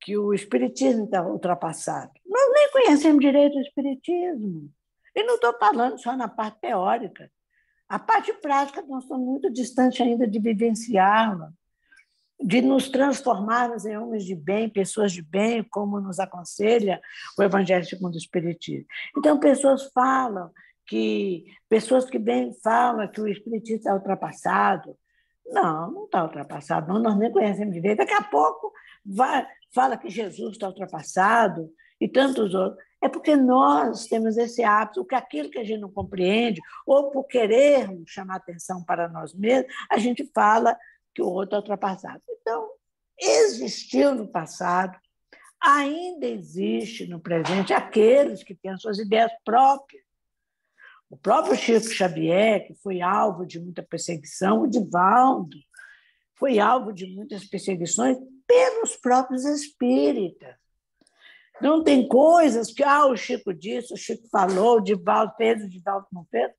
que o espiritismo está ultrapassado. Nós nem conhecemos direito o espiritismo. E não estou falando só na parte teórica. A parte prática, nós estamos muito distantes ainda de vivenciá-la, de nos transformarmos em homens de bem, pessoas de bem, como nos aconselha o Evangelho segundo o Espiritismo. Então, pessoas que bem falam que o Espiritismo está ultrapassado. Não, não está ultrapassado, não, nós nem conhecemos direito. Daqui a pouco fala que Jesus está ultrapassado e tantos outros. É porque nós temos esse hábito, que aquilo que a gente não compreende, ou por querermos chamar atenção para nós mesmos, a gente fala que o outro é ultrapassado. Então, existiu no passado, ainda existe no presente aqueles que têm as suas ideias próprias. O próprio Chico Xavier, que foi alvo de muita perseguição, o Divaldo foi alvo de muitas perseguições pelos próprios espíritas. Não tem coisas que o Chico disse, o Chico falou, o Divaldo fez, o Divaldo não fez,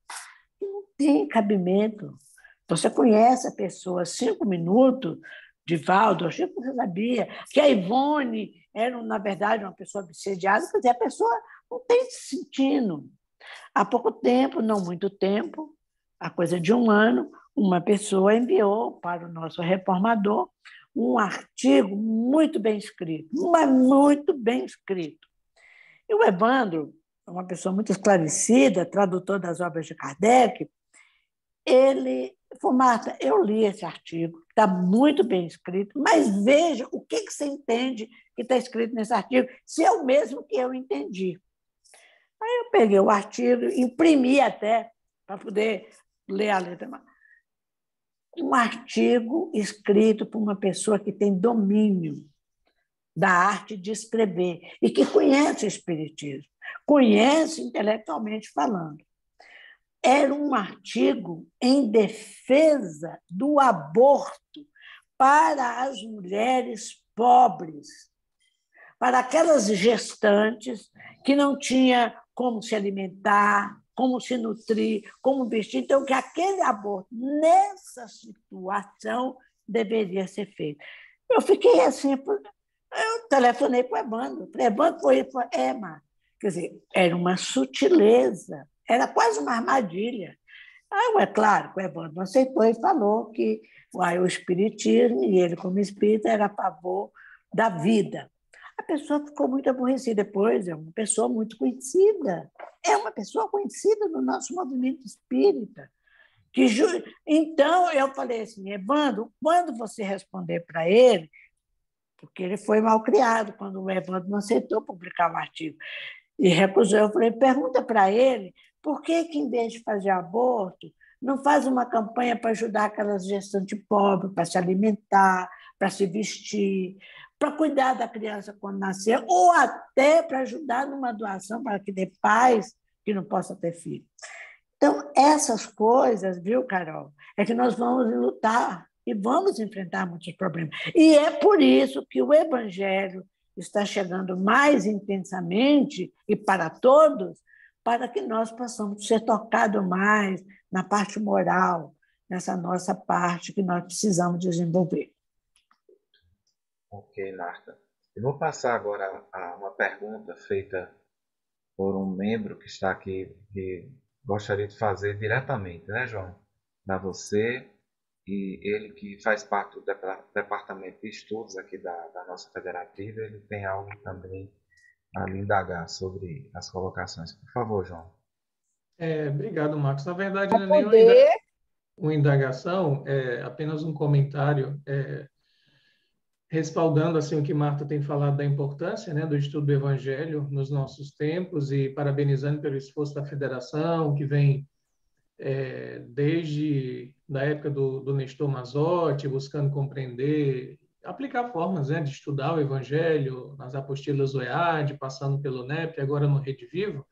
que não tem cabimento. Você conhece a pessoa 5 minutos, Divaldo, o Chico você sabia que a Ivone era, na verdade, uma pessoa obsediada, quer dizer, a pessoa não tem sentido. Há pouco tempo, não muito tempo, há coisa de 1 ano, uma pessoa enviou para o nosso reformador um artigo muito bem escrito, mas muito bem escrito. E o Evandro, uma pessoa muito esclarecida, tradutor das obras de Kardec, ele falou: Marta, eu li esse artigo, está muito bem escrito, mas veja o que você entende que está escrito nesse artigo, se é o mesmo que eu entendi. Aí eu peguei o artigo, imprimi até, para poder ler a letra. Um artigo escrito por uma pessoa que tem domínio da arte de escrever e que conhece o espiritismo, conhece intelectualmente falando. Era um artigo em defesa do aborto para as mulheres pobres, para aquelas gestantes que não tinham como se alimentar, como se nutrir, como vestir. Então, que aquele aborto, nessa situação, deveria ser feito. Eu fiquei assim, eu telefonei para o Evandro. Evandro foi, Mar. Quer dizer, era uma sutileza, era quase uma armadilha. Aí, é claro, o Evandro aceitou e falou que o espiritismo, e ele como espírita, era a favor da vida. A pessoa ficou muito aborrecida depois, é uma pessoa muito conhecida, é uma pessoa conhecida no nosso movimento espírita. Então, eu falei assim, Evandro, quando você responder para ele, porque ele foi mal criado, quando o Evandro não aceitou publicar o artigo e recusou, eu falei, pergunta para ele por que, em vez de fazer aborto, não faz uma campanha para ajudar aquelas gestantes pobres, para se alimentar, para se vestir, para cuidar da criança quando nascer, ou até para ajudar numa doação para que dê pais que não possam ter filho. Então, essas coisas, viu, Carol, é que nós vamos lutar e vamos enfrentar muitos problemas. E é por isso que o Evangelho está chegando mais intensamente e para todos, para que nós possamos ser tocados mais na parte moral, nessa nossa parte que nós precisamos desenvolver. Ok, Marta. Eu vou passar agora a uma pergunta feita por um membro que está aqui, que gostaria de fazer diretamente, né, João? Para você, e ele que faz parte do departamento de estudos aqui da nossa federativa, ele tem algo também a lhe indagar sobre as colocações. Por favor, João. Obrigado, Marcos. Na verdade, não é Para nem poder... uma indagação, é apenas um comentário, respaldando assim o que Marta tem falado da importância, né, do estudo do Evangelho nos nossos tempos e parabenizando pelo esforço da federação, que vem desde da época do Nestor Mazotti, buscando compreender, aplicar formas, né, de estudar o Evangelho nas apostilas do EAD, passando pelo NEP, agora no Rede Vivo.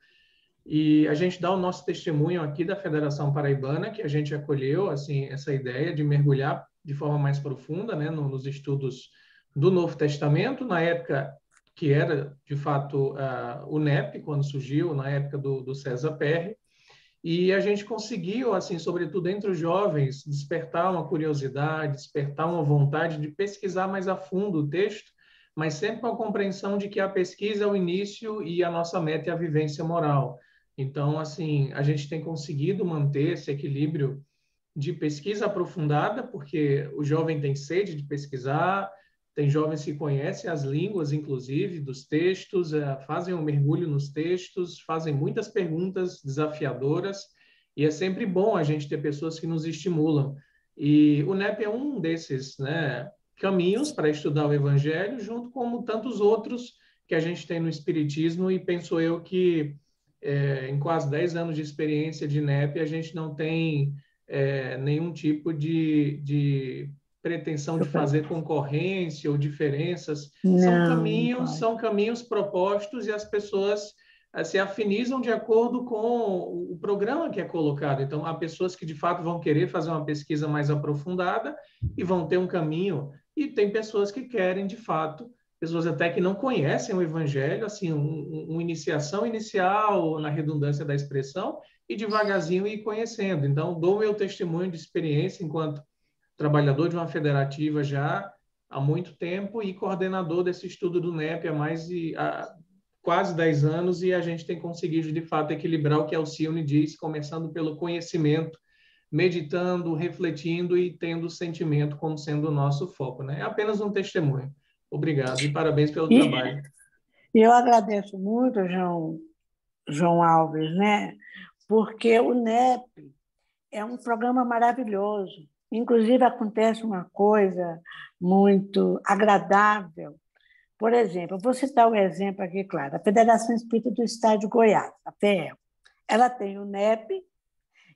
E a gente dá o nosso testemunho aqui da Federação Paraibana, que a gente acolheu assim essa ideia de mergulhar de forma mais profunda, né, nos estudos do Novo Testamento, na época que era, de fato, o NEP, quando surgiu, na época do César Perry. E a gente conseguiu, assim, sobretudo entre os jovens, despertar uma curiosidade, despertar uma vontade de pesquisar mais a fundo o texto, mas sempre com a compreensão de que a pesquisa é o início e a nossa meta é a vivência moral. Então, assim, a gente tem conseguido manter esse equilíbrio de pesquisa aprofundada, porque o jovem tem sede de pesquisar, tem jovens que conhecem as línguas, inclusive, dos textos, fazem um mergulho nos textos, fazem muitas perguntas desafiadoras, e é sempre bom a gente ter pessoas que nos estimulam. E o NEP é um desses, né, caminhos para estudar o Evangelho, junto com tantos outros que a gente tem no Espiritismo, e penso eu que em quase 10 anos de experiência de NEP, a gente não tem nenhum tipo de pretensão de fazer concorrência ou diferenças. Não, São caminhos propostos e as pessoas se afinizam de acordo com o programa que é colocado. Então, há pessoas que, de fato, vão querer fazer uma pesquisa mais aprofundada e vão ter um caminho, e tem pessoas que querem, de fato, pessoas até que não conhecem o Evangelho, assim, uma iniciação inicial, na redundância da expressão, e devagarzinho ir conhecendo. Então, dou meu testemunho de experiência enquanto trabalhador de uma federativa já há muito tempo e coordenador desse estudo do NEP há quase 10 anos, e a gente tem conseguido, de fato, equilibrar o que Alcione diz, começando pelo conhecimento, meditando, refletindo e tendo o sentimento como sendo o nosso foco, né? É apenas um testemunho. Obrigado e parabéns pelo trabalho. Eu agradeço muito, João Alves, né? Porque o NEP é um programa maravilhoso. Inclusive, acontece uma coisa muito agradável. Por exemplo, vou citar um exemplo aqui, claro. A Federação Espírita do Estado de Goiás, a FEEL, ela tem o NEP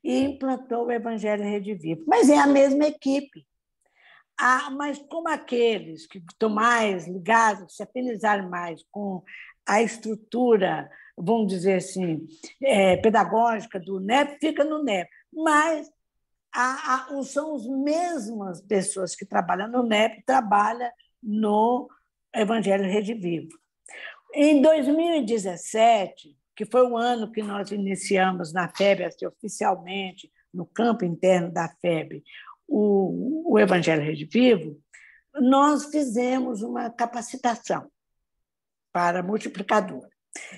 e implantou o Evangelho Rede Viva, mas é a mesma equipe. Mas como aqueles que estão mais ligados, se afinizarem mais com a estrutura, vamos dizer assim, pedagógica do NEP, fica no NEP. Mas são as mesmas pessoas que trabalham no NEP, trabalham no Evangelho Rede Viva. Em 2017, que foi o ano que nós iniciamos na FEB, assim, oficialmente, no campo interno da FEB, o Evangelho Rede Vivo, nós fizemos uma capacitação para multiplicadora.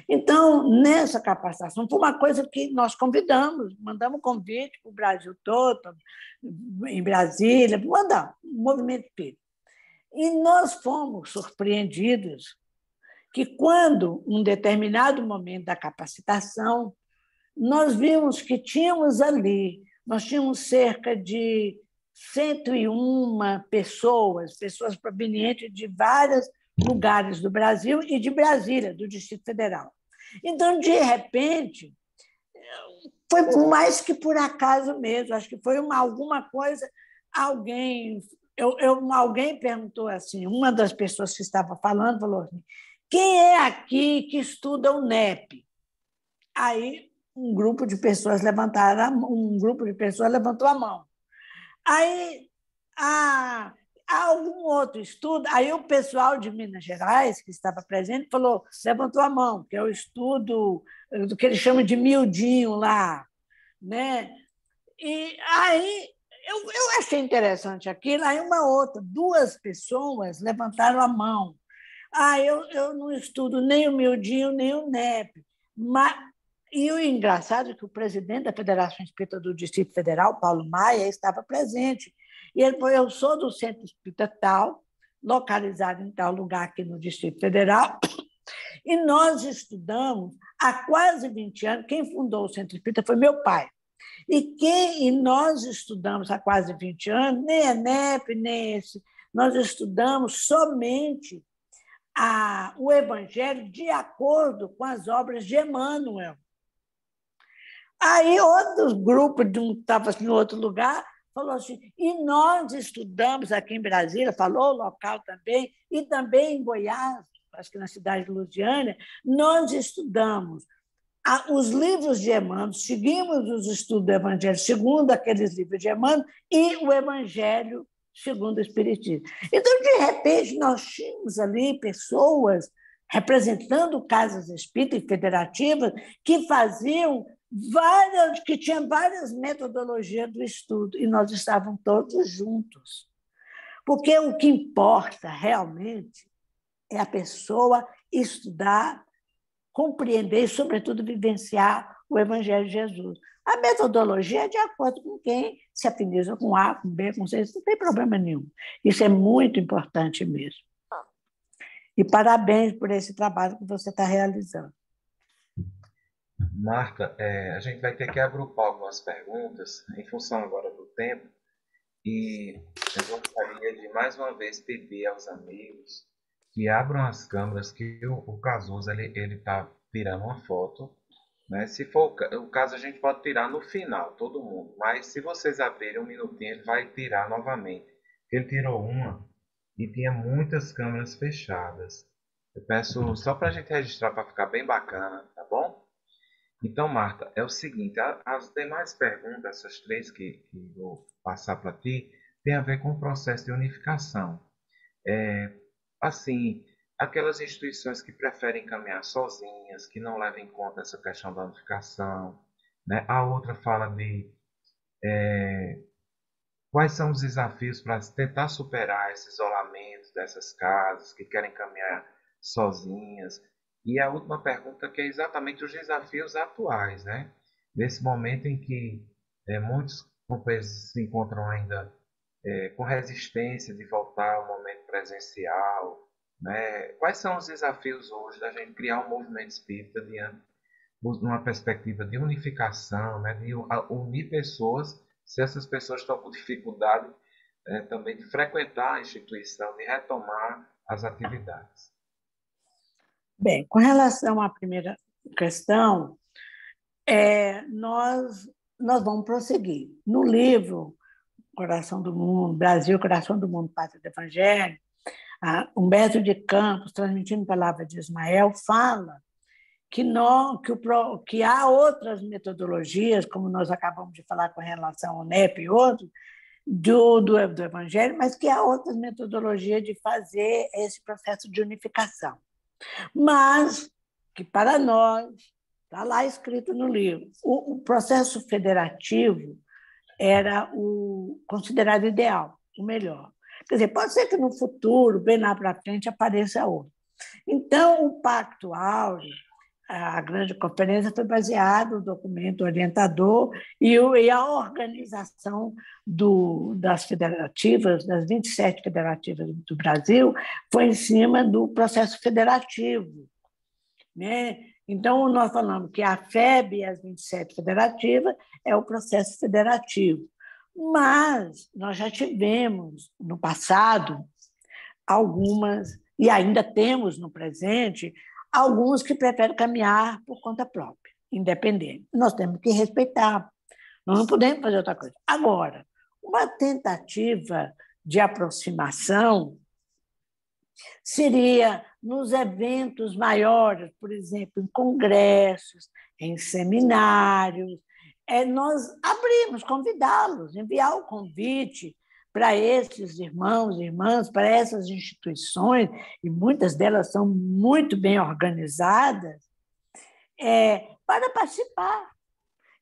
Então, nessa capacitação, foi uma coisa que nós convidamos, mandamos convite para o Brasil todo, em Brasília, mandamos, um movimento espírita. E nós fomos surpreendidos que, quando, em um determinado momento da capacitação, nós vimos que nós tínhamos cerca de 101 pessoas provenientes de vários lugares do Brasil e de Brasília, do Distrito Federal. Então, de repente, foi mais que por acaso mesmo, acho que foi alguma coisa, alguém perguntou assim, uma das pessoas que estava falando falou assim, quem é aqui que estuda o NEP? Aí um grupo de pessoas levantou a mão. Aí há algum outro estudo? Aí o pessoal de Minas Gerais, que estava presente, falou, levantou a mão, que é o estudo do que eles chamam de miudinho lá, né? E aí eu achei interessante aquilo, aí duas pessoas levantaram a mão. Eu não estudo nem o miudinho, nem o NEP. E o engraçado é que o presidente da Federação Espírita do Distrito Federal, Paulo Maia, estava presente. E ele falou, eu sou do Centro Espírita tal, localizado em tal lugar aqui no Distrito Federal, e nós estudamos há quase 20 anos. Quem fundou o Centro Espírita foi meu pai. E nós estudamos há quase 20 anos, nem a NEP, nem esse. Nós estudamos somente o Evangelho de acordo com as obras de Emmanuel. Aí outro grupo, estava em outro lugar, falou assim, e nós estudamos aqui em Brasília, falou local também, e também em Goiás, acho que na cidade de Lusiânia, nós estudamos os livros de Emmanuel, seguimos os estudos do Evangelho segundo aqueles livros de Emmanuel e o Evangelho segundo o Espiritismo. Então, de repente, nós tínhamos ali pessoas representando casas espíritas e federativas que tinham várias metodologias do estudo, e nós estávamos todos juntos. Porque o que importa realmente é a pessoa estudar, compreender e, sobretudo, vivenciar o Evangelho de Jesus. A metodologia é de acordo com quem se afiniza com A, com B, com C, não tem problema nenhum. Isso é muito importante mesmo. E parabéns por esse trabalho que você está realizando. Marta, a gente vai ter que agrupar algumas perguntas em função agora do tempo, e eu gostaria de mais uma vez pedir aos amigos que abram as câmeras, que o Cazuza ele está tirando uma foto, né? Se for o caso, a gente pode tirar no final, todo mundo, mas se vocês abrirem um minutinho, ele vai tirar novamente. Ele tirou uma e tinha muitas câmeras fechadas. Eu peço só para a gente registrar, para ficar bem bacana, tá bom? Então, Marta, é o seguinte, as demais perguntas, essas três que vou passar para ti, tem a ver com o processo de unificação. Assim, aquelas instituições que preferem caminhar sozinhas, que não levam em conta essa questão da unificação, né? A outra fala de quais são os desafios para tentar superar esse isolamento dessas casas que querem caminhar sozinhas. E a última pergunta, que é exatamente os desafios atuais, né? Nesse momento em que muitos companheiros se encontram ainda com resistência de voltar ao momento presencial, né? Quais são os desafios hoje da gente criar um movimento espírita diante numa perspectiva de unificação, né? De unir pessoas, se essas pessoas estão com dificuldade também de frequentar a instituição, de retomar as atividades? Bem, com relação à primeira questão, nós vamos prosseguir. No livro Coração do Mundo, Brasil, Coração do Mundo, Pátria do Evangelho, Humberto de Campos, transmitindo a palavra de Ismael, fala que há outras metodologias, como nós acabamos de falar com relação ao NEP e outros, do Evangelho, mas que há outras metodologias de fazer esse processo de unificação. Mas que, para nós, está lá escrito no livro, o processo federativo era o considerado ideal, o melhor. Quer dizer, pode ser que no futuro, bem lá para frente, apareça outro. Então, o Pacto Áureo, a grande conferência, foi baseado no documento orientador e a organização das federativas, das 27 federativas do Brasil, foi em cima do processo federativo, né? Então, nós falamos que a FEB e as 27 federativas é o processo federativo. Mas nós já tivemos, no passado, algumas, e ainda temos no presente, alguns que preferem caminhar por conta própria, independente. Nós temos que respeitar, nós não podemos fazer outra coisa. Agora, uma tentativa de aproximação seria nos eventos maiores, por exemplo, em congressos, em seminários, nós abrimos, convidá-los, enviar o convite para esses irmãos e irmãs, para essas instituições, e muitas delas são muito bem organizadas, para participar.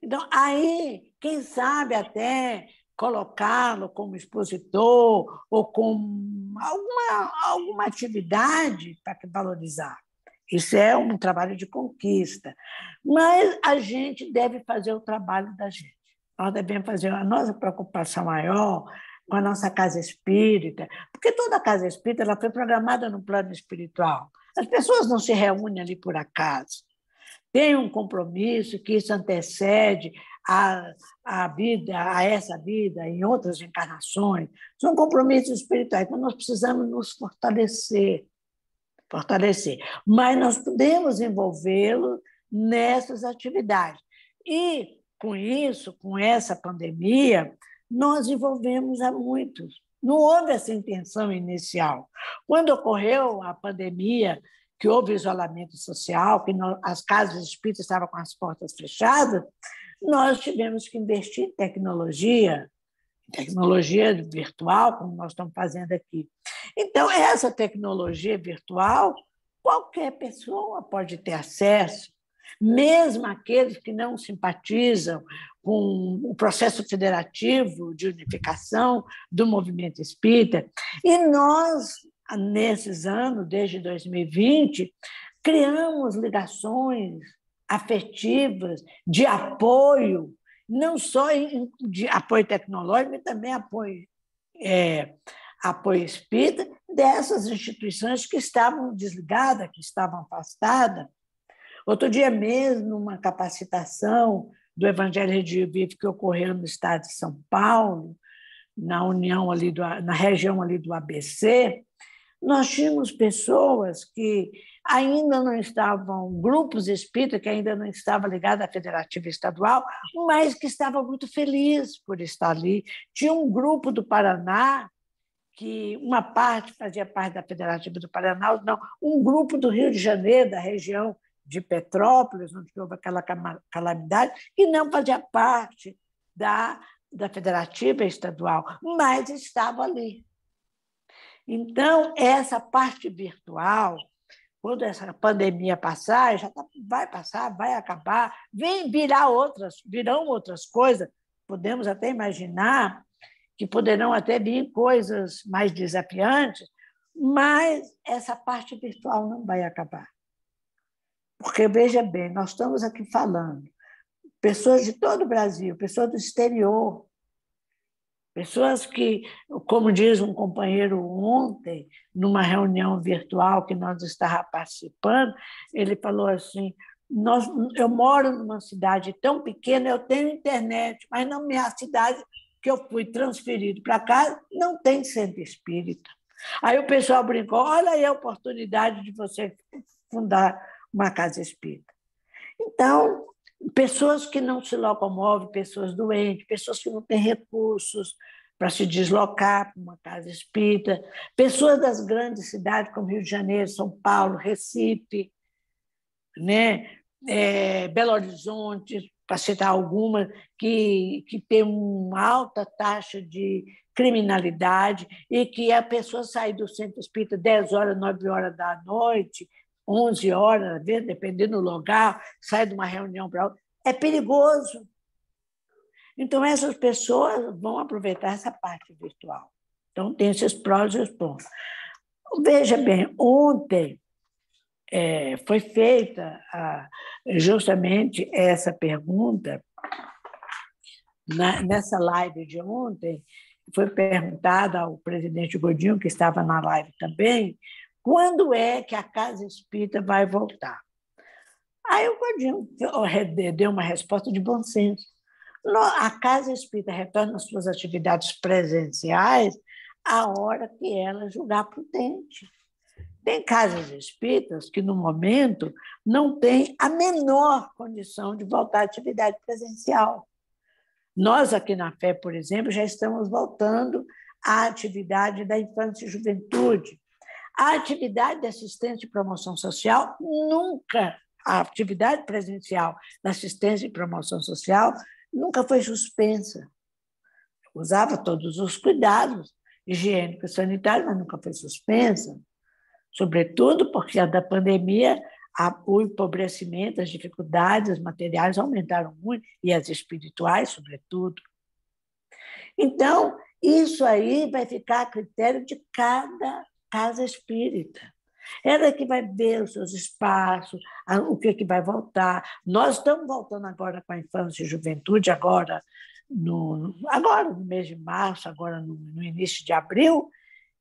Então, aí, quem sabe até colocá-lo como expositor ou com alguma atividade para valorizar. Isso é um trabalho de conquista. Mas a gente deve fazer o trabalho da gente. Nós devemos fazer a nossa preocupação maior com a nossa casa espírita, porque toda casa espírita ela foi programada no plano espiritual. As pessoas não se reúnem ali por acaso. Tem um compromisso que isso antecede a vida, a essa vida, em outras encarnações. São compromissos espirituais. Então, nós precisamos nos fortalecer. Mas nós podemos envolvê-lo nessas atividades. E, com isso, com essa pandemia, nós envolvemos a muitos. Não houve essa intenção inicial. Quando ocorreu a pandemia, que houve isolamento social, que as casas espíritas estavam com as portas fechadas, nós tivemos que investir em tecnologia virtual, como nós estamos fazendo aqui. Então, essa tecnologia virtual, qualquer pessoa pode ter acesso, mesmo aqueles que não simpatizam com o processo federativo de unificação do movimento espírita. E nós, nesses anos, desde 2020, criamos ligações afetivas de apoio, não só de apoio tecnológico, mas também apoio espírita, dessas instituições que estavam desligadas, que estavam afastadas. Outro dia mesmo, uma capacitação do Evangelho Redivivo que ocorreu no estado de São Paulo, na região ali do ABC, nós tínhamos pessoas que ainda não estavam, grupos espíritas que ainda não estavam ligados à Federativa Estadual, mas que estavam muito felizes por estar ali. Tinha um grupo do Paraná, que uma parte fazia parte da Federativa do Paraná, não, um grupo do Rio de Janeiro, da região de Petrópolis, onde houve aquela calamidade, que não fazia parte da Federativa Estadual, mas estava ali. Então, essa parte virtual, quando essa pandemia passar, vai passar, vai acabar, virão outras coisas, podemos até imaginar que poderão até vir coisas mais desafiantes, mas essa parte virtual não vai acabar. Porque, veja bem, nós estamos aqui falando, pessoas de todo o Brasil, pessoas do exterior, pessoas que, como diz um companheiro ontem, numa reunião virtual que nós estávamos participando, ele falou assim, eu moro numa cidade tão pequena, eu tenho internet, mas na minha cidade, que eu fui transferido para cá, não tem centro espírita. Aí o pessoal brincou, olha aí a oportunidade de você fundar uma casa espírita. Então, pessoas que não se locomovem, pessoas doentes, pessoas que não têm recursos para se deslocar para uma casa espírita, pessoas das grandes cidades como Rio de Janeiro, São Paulo, Recife, né? Belo Horizonte, para citar algumas, que tem uma alta taxa de criminalidade e que a pessoa sai do centro espírita 10 horas, 9 horas da noite, 11 horas, dependendo do lugar, sai de uma reunião para outra. É perigoso. Então, essas pessoas vão aproveitar essa parte virtual. Então, tem esses prós e os contras. Veja bem, ontem foi feita justamente essa pergunta, nessa live de ontem, foi perguntada ao presidente Godinho, que estava na live também, quando é que a Casa Espírita vai voltar? Aí o Godinho deu uma resposta de bom senso. A Casa Espírita retorna às suas atividades presenciais a hora que ela julgar prudente. Tem casas espíritas que, no momento, não têm a menor condição de voltar à atividade presencial. Nós, aqui na Fé, por exemplo, já estamos voltando à atividade da infância e juventude. A atividade de assistência e promoção social a atividade presencial da assistência e promoção social nunca foi suspensa. usava todos os cuidados higiênicos e sanitários, mas nunca foi suspensa, sobretudo porque a da pandemia, o empobrecimento, as dificuldades materiais aumentaram muito, e as espirituais, sobretudo. Então, isso aí vai ficar a critério de cada casa espírita. Ela que vai ver os seus espaços, o que vai voltar. Nós estamos voltando agora com a infância e juventude, agora no mês de março, agora no início de abril,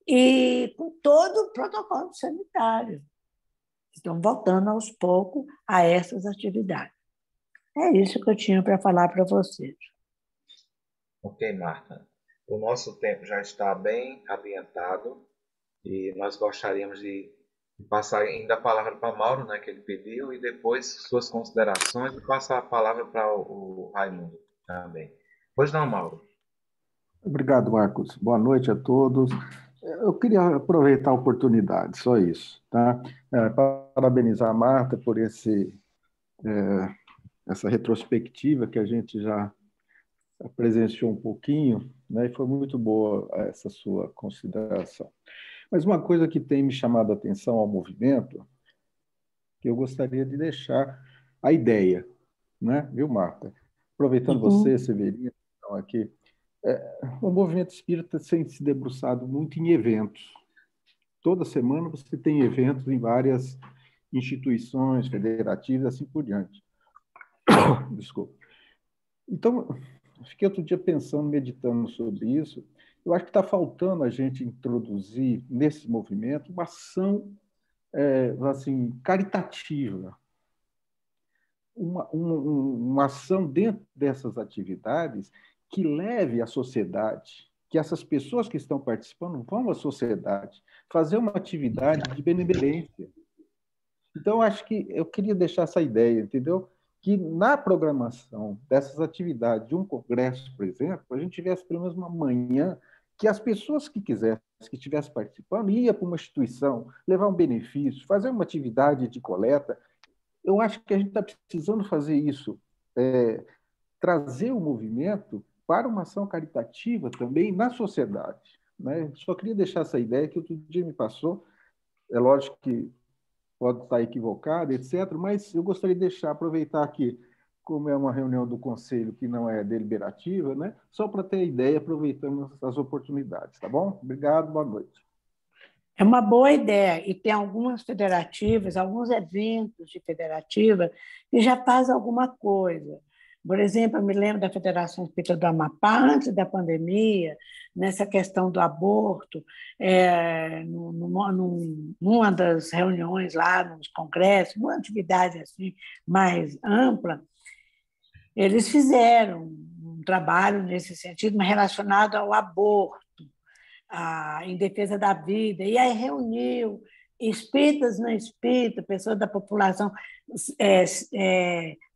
e com todo o protocolo sanitário. Estão voltando aos poucos a essas atividades. É isso que eu tinha para falar para vocês. Ok, Marta. O nosso tempo já está bem adiantado e nós gostaríamos de passar ainda a palavra para Mauro, né, que ele pediu, e depois suas considerações e passar a palavra para o Raimundo também. Pois não, Mauro. Obrigado, Marcos. Boa noite a todos. Eu queria aproveitar a oportunidade, só isso, tá? Parabenizar a Marta por essa retrospectiva que a gente já presenciou um pouquinho, né? E foi muito boa essa sua consideração. Mas uma coisa que tem me chamado a atenção ao movimento, que eu gostaria de deixar a ideia, né? Viu, Marta? Aproveitando você, Severina, estão aqui, o movimento espírita tem se debruçado muito em eventos. Toda semana você tem eventos em várias instituições federativas, assim por diante. Desculpa. Então, fiquei outro dia pensando, meditando sobre isso. Eu acho que está faltando a gente introduzir nesse movimento uma ação assim, caritativa, uma ação dentro dessas atividades que leve à sociedade, que essas pessoas que estão participando vão à sociedade, fazer uma atividade de benemerência. Então, acho que eu queria deixar essa ideia, entendeu? Que na programação dessas atividades, de um congresso, por exemplo, a gente tivesse pelo menos uma manhã que as pessoas que quisessem, que estivessem participando, ia para uma instituição, levar um benefício, fazer uma atividade de coleta. Eu acho que a gente está precisando fazer isso, trazer o movimento para uma ação caritativa também na sociedade, né? Só queria deixar essa ideia que outro dia me passou. É lógico que pode estar equivocado, etc., mas eu gostaria de aproveitar aqui, como é uma reunião do Conselho que não é deliberativa, né? Só para ter ideia, aproveitando as oportunidades, tá bom? Obrigado, boa noite. É uma boa ideia, e tem algumas federativas, alguns eventos de federativa que já fazem alguma coisa. Por exemplo, eu me lembro da Federação Espírita do Amapá, antes da pandemia, nessa questão do aborto, numa das reuniões lá, nos congressos, numa atividade assim, mais ampla, eles fizeram um trabalho nesse sentido, mas relacionado ao aborto, em defesa da vida, e aí reuniu espíritas, não espíritas, pessoas da população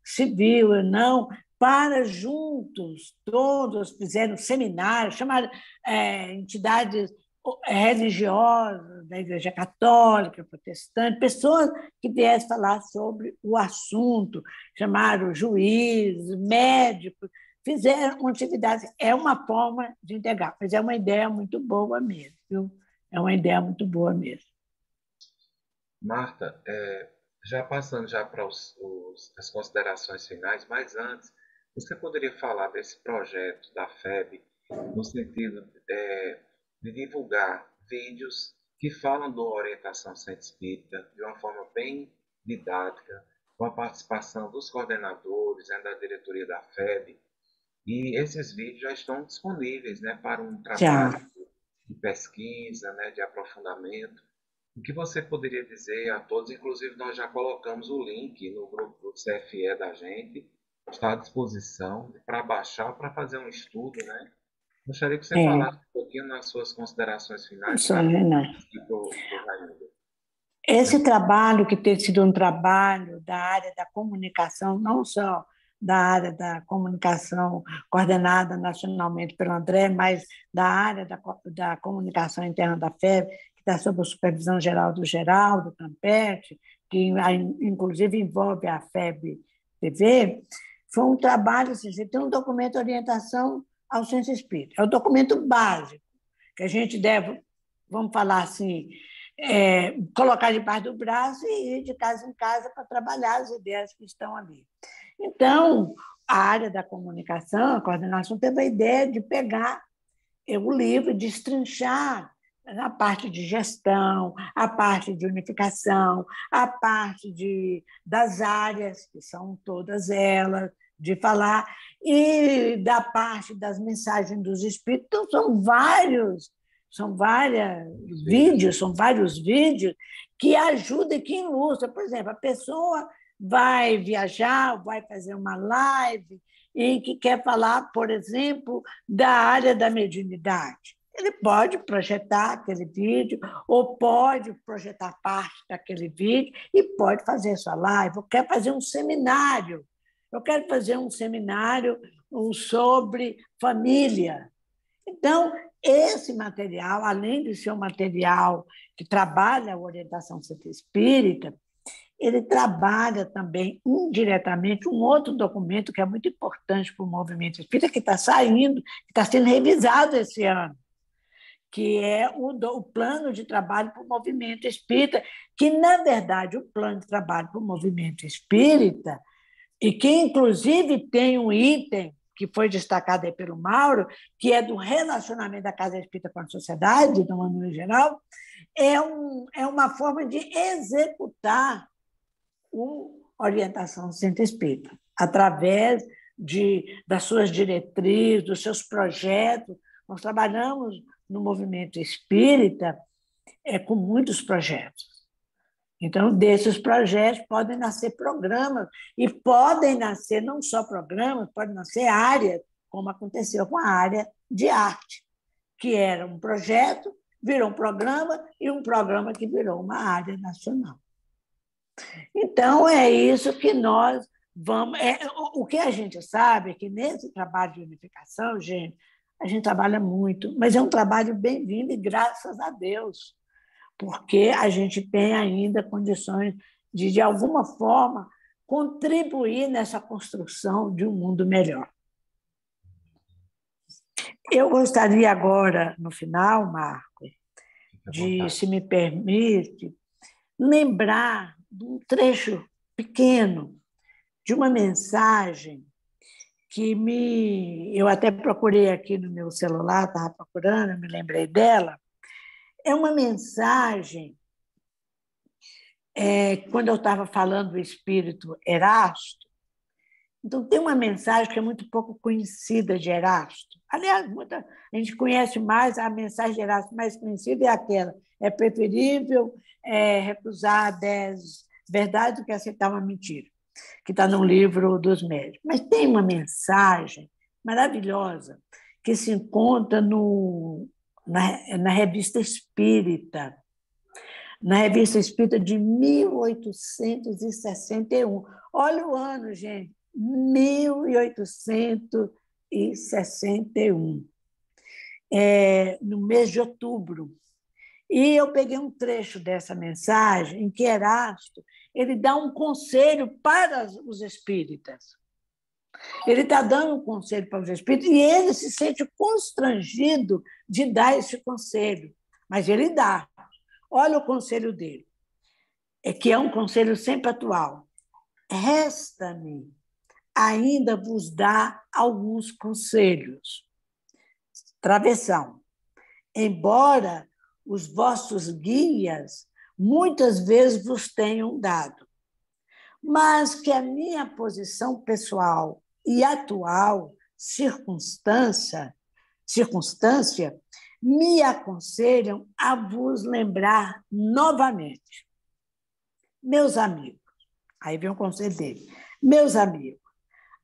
civil e não, para juntos, todos fizeram seminários, chamaram entidades religiosas da Igreja Católica, Protestante, pessoas que viessem falar sobre o assunto, chamaram juízes, médicos, fizeram uma atividade. É uma forma de integrar, mas é uma ideia muito boa mesmo, viu? É uma ideia muito boa mesmo. Marta, já passando já para as considerações finais, mas antes, você poderia falar desse projeto da FEB no sentido de divulgar vídeos que falam da orientação centro espírita de uma forma bem didática, com a participação dos coordenadores, da diretoria da FEB, e esses vídeos já estão disponíveis, né, para um trabalho de pesquisa, né, de aprofundamento. O que você poderia dizer a todos? Inclusive, nós já colocamos o link no grupo do CFE da gente, está à disposição para baixar, para fazer um estudo, né? Gostaria que você falasse um pouquinho nas suas considerações finais para o Raimundo. Esse trabalho, que tem sido um trabalho da área da comunicação, não só da área da comunicação coordenada nacionalmente pelo André, mas da área da comunicação interna da FEB, que está sob a supervisão geral do Geraldo Campetti, que inclusive envolve a FEB TV, foi um trabalho, assim, tem um documento de orientação ao Centro Espírita. É o documento básico que a gente deve, vamos falar assim, colocar debaixo do braço e ir de casa em casa para trabalhar as ideias que estão ali. Então, a área da comunicação, a coordenação, teve a ideia de pegar o livro, destrinchar a parte de gestão, a parte de unificação, a parte das áreas, que são todas elas, de falar, e da parte das mensagens dos espíritos. Então, são vários vídeos que ajudam e que ilustram. Por exemplo, a pessoa vai viajar, vai fazer uma live e que quer falar, por exemplo, da área da mediunidade. Ele pode projetar aquele vídeo ou pode projetar parte daquele vídeo e pode fazer sua live. Eu quero fazer um seminário. Eu quero fazer um seminário sobre família. Então, esse material, além de ser um material que trabalha a orientação espírita, ele trabalha também indiretamente um outro documento que é muito importante para o movimento espírita, que está saindo, que está sendo revisado esse ano, que é o plano de trabalho para o movimento espírita, que, na verdade, o plano de trabalho para o movimento espírita, e que, inclusive, tem um item que foi destacado aí pelo Mauro, que é do relacionamento da Casa Espírita com a sociedade, no ano em geral, é uma forma de executar a orientação do Centro Espírita, através das suas diretrizes, dos seus projetos. Nós trabalhamos no movimento espírita com muitos projetos. Então, desses projetos podem nascer programas, e podem nascer não só programas, podem nascer áreas, como aconteceu com a área de arte, que era um projeto, virou um programa, e um programa que virou uma área nacional. Então, é isso que nós vamos... O que a gente sabe é que nesse trabalho de unificação, gente, a gente trabalha muito, mas é um trabalho bem-vindo e graças a Deus, porque a gente tem ainda condições de alguma forma, contribuir nessa construção de um mundo melhor. Eu gostaria agora, no final, Marco, se me permite, lembrar de um trecho pequeno de uma mensagem que eu até procurei aqui no meu celular, estava procurando, me lembrei dela. É uma mensagem, quando eu estava falando do espírito Erasto, então tem uma mensagem que é muito pouco conhecida de Erasto. Aliás, a gente conhece mais a mensagem de Erasto, mais conhecida é aquela: é preferível recusar 10 verdades do que aceitar uma mentira, que está no livro dos médiuns. Mas tem uma mensagem maravilhosa que se encontra na Revista Espírita, de 1861. Olha o ano, gente, 1861, no mês de outubro. E eu peguei um trecho dessa mensagem em que Erasto ele dá um conselho para os espíritas. Ele está dando um conselho para os espíritos e ele se sente constrangido de dar esse conselho, mas ele dá. Olha o conselho dele, que é um conselho sempre atual. Resta-me ainda vos dar alguns conselhos. Travessão. Embora os vossos guias muitas vezes vos tenham dado, mas que a minha posição pessoal e atual circunstância me aconselham a vos lembrar novamente. Meus amigos, aí vem o conselho dele, meus amigos,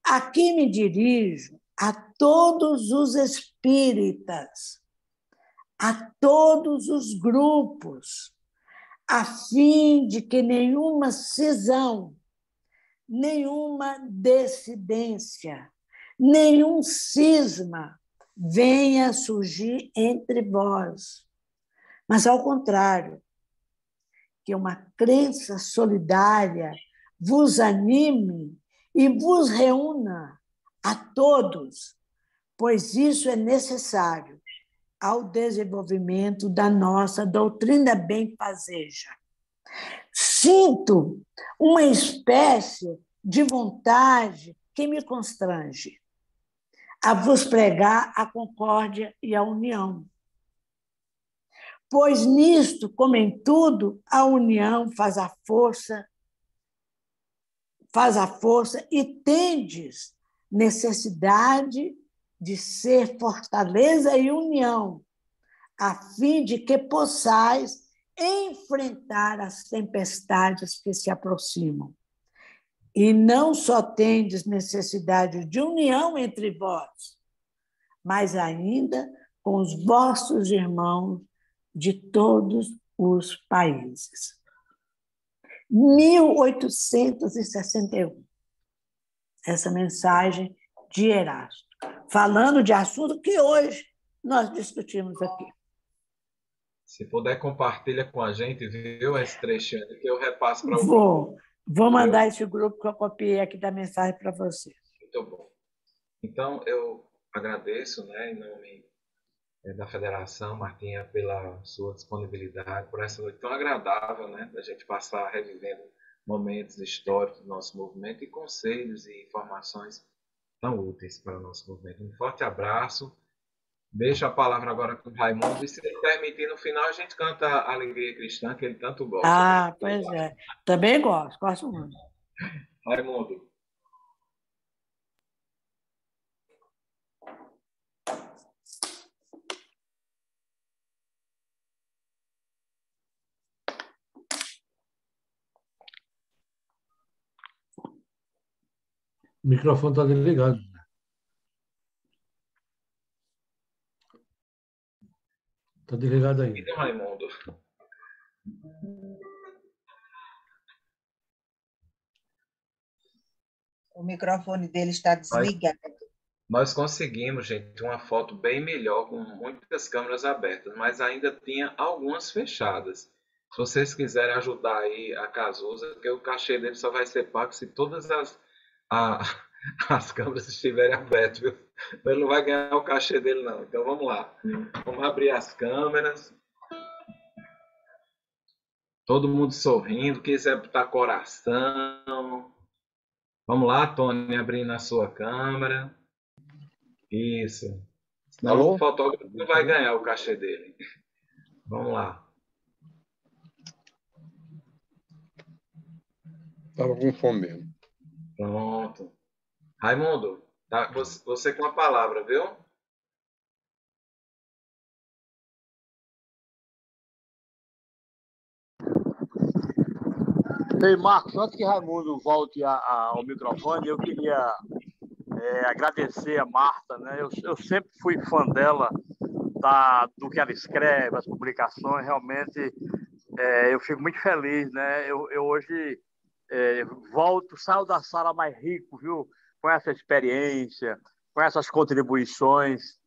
aqui me dirijo a todos os espíritas, a todos os grupos, a fim de que nenhuma cisão, nenhuma dissidência, nenhum cisma venha surgir entre vós, mas, ao contrário, que uma crença solidária vos anime e vos reúna a todos pois isso é necessário ao desenvolvimento da nossa doutrina benfazeja. Sinto uma espécie de vontade que me constrange a vos pregar a concórdia e a união. Pois nisto, como em tudo, a união faz a força e tendes necessidade de ser fortaleza e união, a fim de que possais enfrentar as tempestades que se aproximam. E não só tendes necessidade de união entre vós, mas ainda com os vossos irmãos de todos os países. 1861. Essa mensagem de Erasto, falando de assunto que hoje nós discutimos aqui. Se puder, compartilha com a gente, viu, esse trechinho que eu repasso para o grupo. Vou mandar esse grupo que eu copiei aqui da mensagem para você. Muito bom. Então, eu agradeço, né, em nome da Federação, Martinha, pela sua disponibilidade, por essa noite tão agradável, né, da gente passar revivendo momentos históricos do nosso movimento e conselhos e informações tão úteis para o nosso movimento. Um forte abraço. Deixo a palavra agora com o Raimundo e, se ele permitir, no final a gente canta a Alegria Cristã, que ele tanto gosta. Ah, pois é. Também gosto muito. Raimundo. O microfone está desligado. Está desligado ainda. Então, Raimundo. O microfone dele está desligado. Nós conseguimos, gente, uma foto bem melhor, com muitas câmeras abertas, mas ainda tinha algumas fechadas. Se vocês quiserem ajudar aí a Cazuza, porque o cachê dele só vai ser pago se todas as câmeras estiverem abertas, viu? Ele não vai ganhar o cachê dele, não. Então vamos lá. Vamos abrir as câmeras. Todo mundo sorrindo, quiser botar coração. Vamos lá, Tony, abrindo a sua câmera. Isso. Senão Alô? o fotógrafo não vai ganhar o cachê dele. Vamos lá. Estava com fome mesmo. Pronto. Raimundo, tá, você com a palavra, viu? Ei, Marcos, antes que Raimundo volte ao microfone, eu queria agradecer a Marta, né? Eu sempre fui fã dela, do que ela escreve, as publicações, realmente eu fico muito feliz, né? Eu hoje saio da sala mais rico, viu? Com essa experiência, com essas contribuições.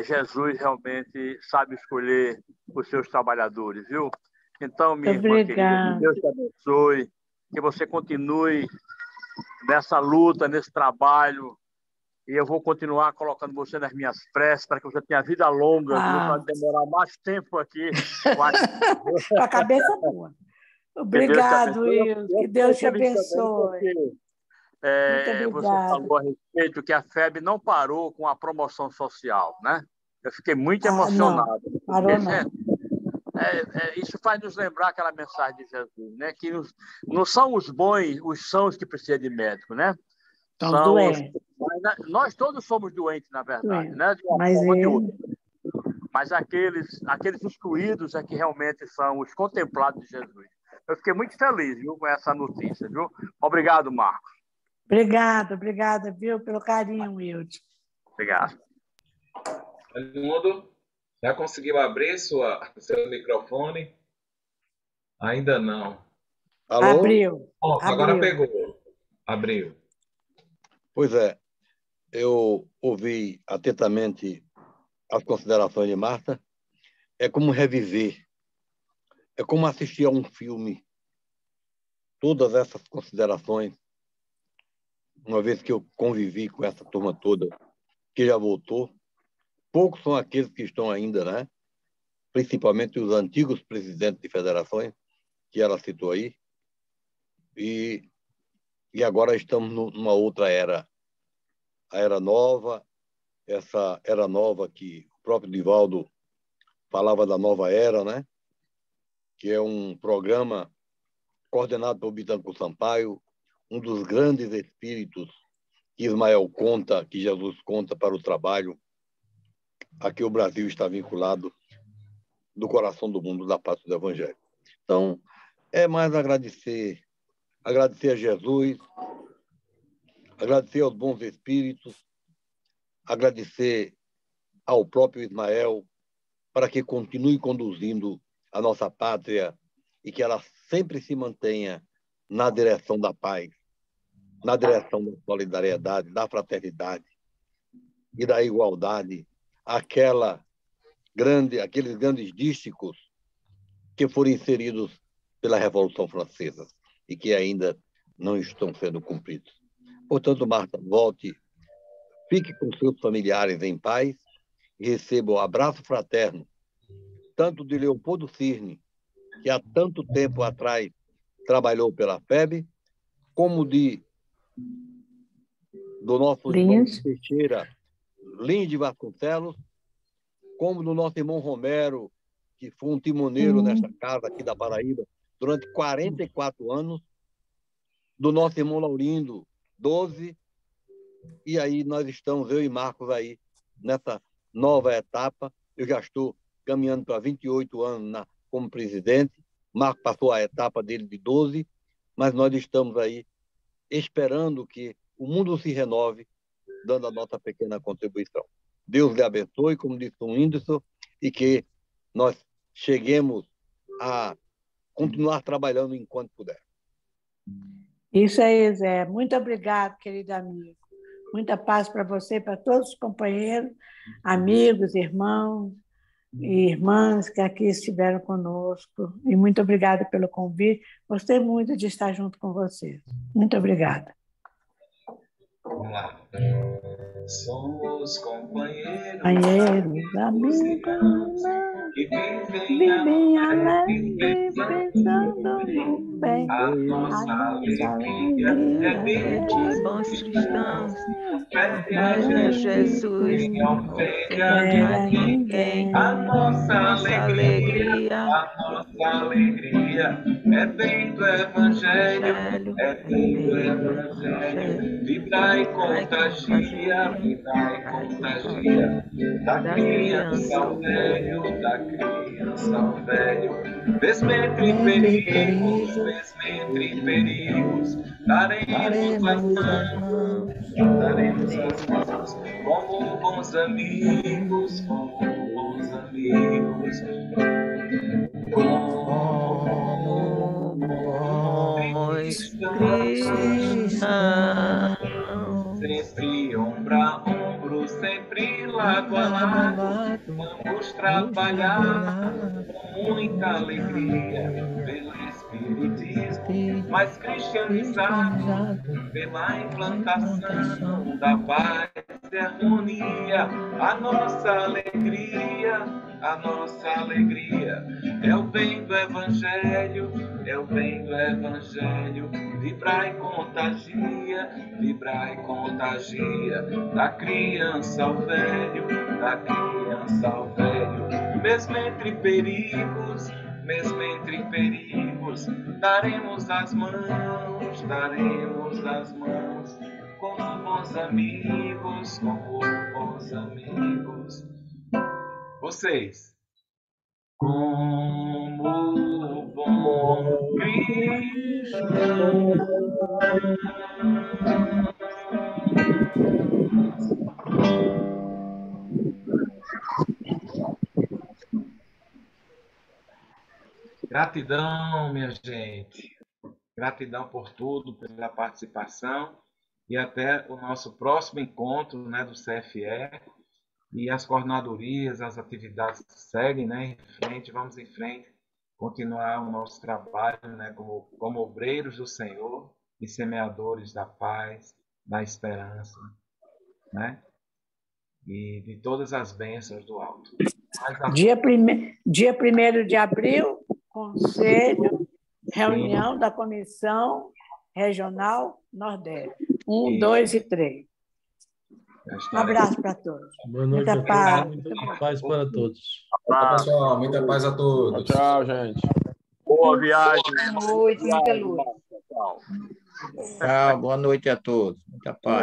Jesus realmente sabe escolher os seus trabalhadores, viu? Então, minha irmã querida, que Deus te abençoe, que você continue nessa luta, nesse trabalho, e eu vou continuar colocando você nas minhas preces para que você tenha vida longa, para demorar mais tempo aqui. Com a cabeça boa. Obrigado, Wilson. Que Deus te abençoe. Você falou a respeito que a FEB não parou com a promoção social, né? Eu fiquei muito emocionado. Não, parou não. Isso faz nos lembrar aquela mensagem de Jesus, né? Que não são os bons, os sãos que precisam de médico, né? São doentes. Nós todos somos doentes, na verdade, né? De uma forma ou de outra. Mas aqueles excluídos é que realmente são os contemplados de Jesus. Eu fiquei muito feliz, viu, com essa notícia, viu? Obrigado, Marcos. Obrigada, viu, pelo carinho, Wilson. Obrigado. Todo mundo já conseguiu abrir seu microfone? Ainda não. Alô? Abriu. Agora pegou. Abriu. Pois é. Eu ouvi atentamente as considerações de Marta. É como reviver. É como assistir a um filme. Todas essas considerações, uma vez que eu convivi com essa turma toda que já voltou. Poucos são aqueles que estão ainda, né? Principalmente os antigos presidentes de federações, que ela citou aí. E agora estamos numa outra era. A era nova, essa era nova que o próprio Divaldo falava da nova era, né? Que é um programa coordenado por Bittencourt Sampaio, um dos grandes espíritos que Ismael conta, que Jesus conta para o trabalho a que o Brasil está vinculado do coração do mundo, da paz do Evangelho. Então, é mais agradecer a Jesus, agradecer aos bons espíritos, agradecer ao próprio Ismael para que continue conduzindo a nossa pátria e que ela sempre se mantenha na direção da paz, na direção da solidariedade, da fraternidade e da igualdade, aqueles grandes dísticos que foram inseridos pela Revolução Francesa e que ainda não estão sendo cumpridos. Portanto, Marta, volte, fique com seus familiares em paz e receba o abraço fraterno, tanto de Leopoldo Cirne, que há tanto tempo atrás trabalhou pela FEB, como do nosso irmão Teixeira, Lins de Vasconcelos, como do nosso irmão Romero, que foi um timoneiro nesta casa aqui da Paraíba durante 44 anos, do nosso irmão Laurindo, 12, e aí nós estamos, eu e Marcos, aí, nessa nova etapa. Eu já estou caminhando para 28 anos como presidente, Marcos passou a etapa dele de 12, mas nós estamos aí esperando que o mundo se renove, dando a nossa pequena contribuição. Deus lhe abençoe, como disse o Whindersson, e que nós cheguemos a continuar trabalhando enquanto puder. Isso aí, Zé. Muito obrigado, querido amigo. Muita paz para você e para todos os companheiros, amigos, irmãos e irmãs que aqui estiveram conosco. E muito obrigada pelo convite. Gostei muito de estar junto com vocês. Muito obrigada. Vamos lá. Somos companheiros, amigos que vivem alegre, pensando no bem. A nossa alegria é de bons cristãos, a Jesus não ofende a ninguém. A nossa alegria é bem do Evangelho, é bem do Evangelho. Vibra e contagia, da criança ao velho, da criança ao velho. Mesmo entre perigos, daremos as mãos, como bons amigos, como bons cristãos, sempre ombro a ombro, sempre lado a lado, vamos trabalhar com muita alegria pelo Espiritismo mais cristianizado, pela implantação da paz e harmonia. A nossa alegria é o bem do Evangelho, vibra e contagia, da criança ao velho, mesmo entre perigos, daremos as mãos, como bons amigos, Vocês, como bom cristão. Gratidão, minha gente. Gratidão por tudo, pela participação e até o nosso próximo encontro, né, do CFE. E as coordenadorias, as atividades seguem, né, em frente, vamos em frente, continuar o nosso trabalho, né, como obreiros do Senhor e semeadores da paz, da esperança, né? e de todas as bênçãos do alto. Dia 1º de abril, conselho, reunião da Comissão Regional Nordeste. 1, 2 e 3. Um abraço para todos. Boa noite Muita a paz. todos. Muita paz para todos. Tchau, pessoal. Muita paz a todos. Tchau, gente. Boa viagem. Boa noite, muita luz. Tchau. Tchau, boa noite a todos. Muita paz.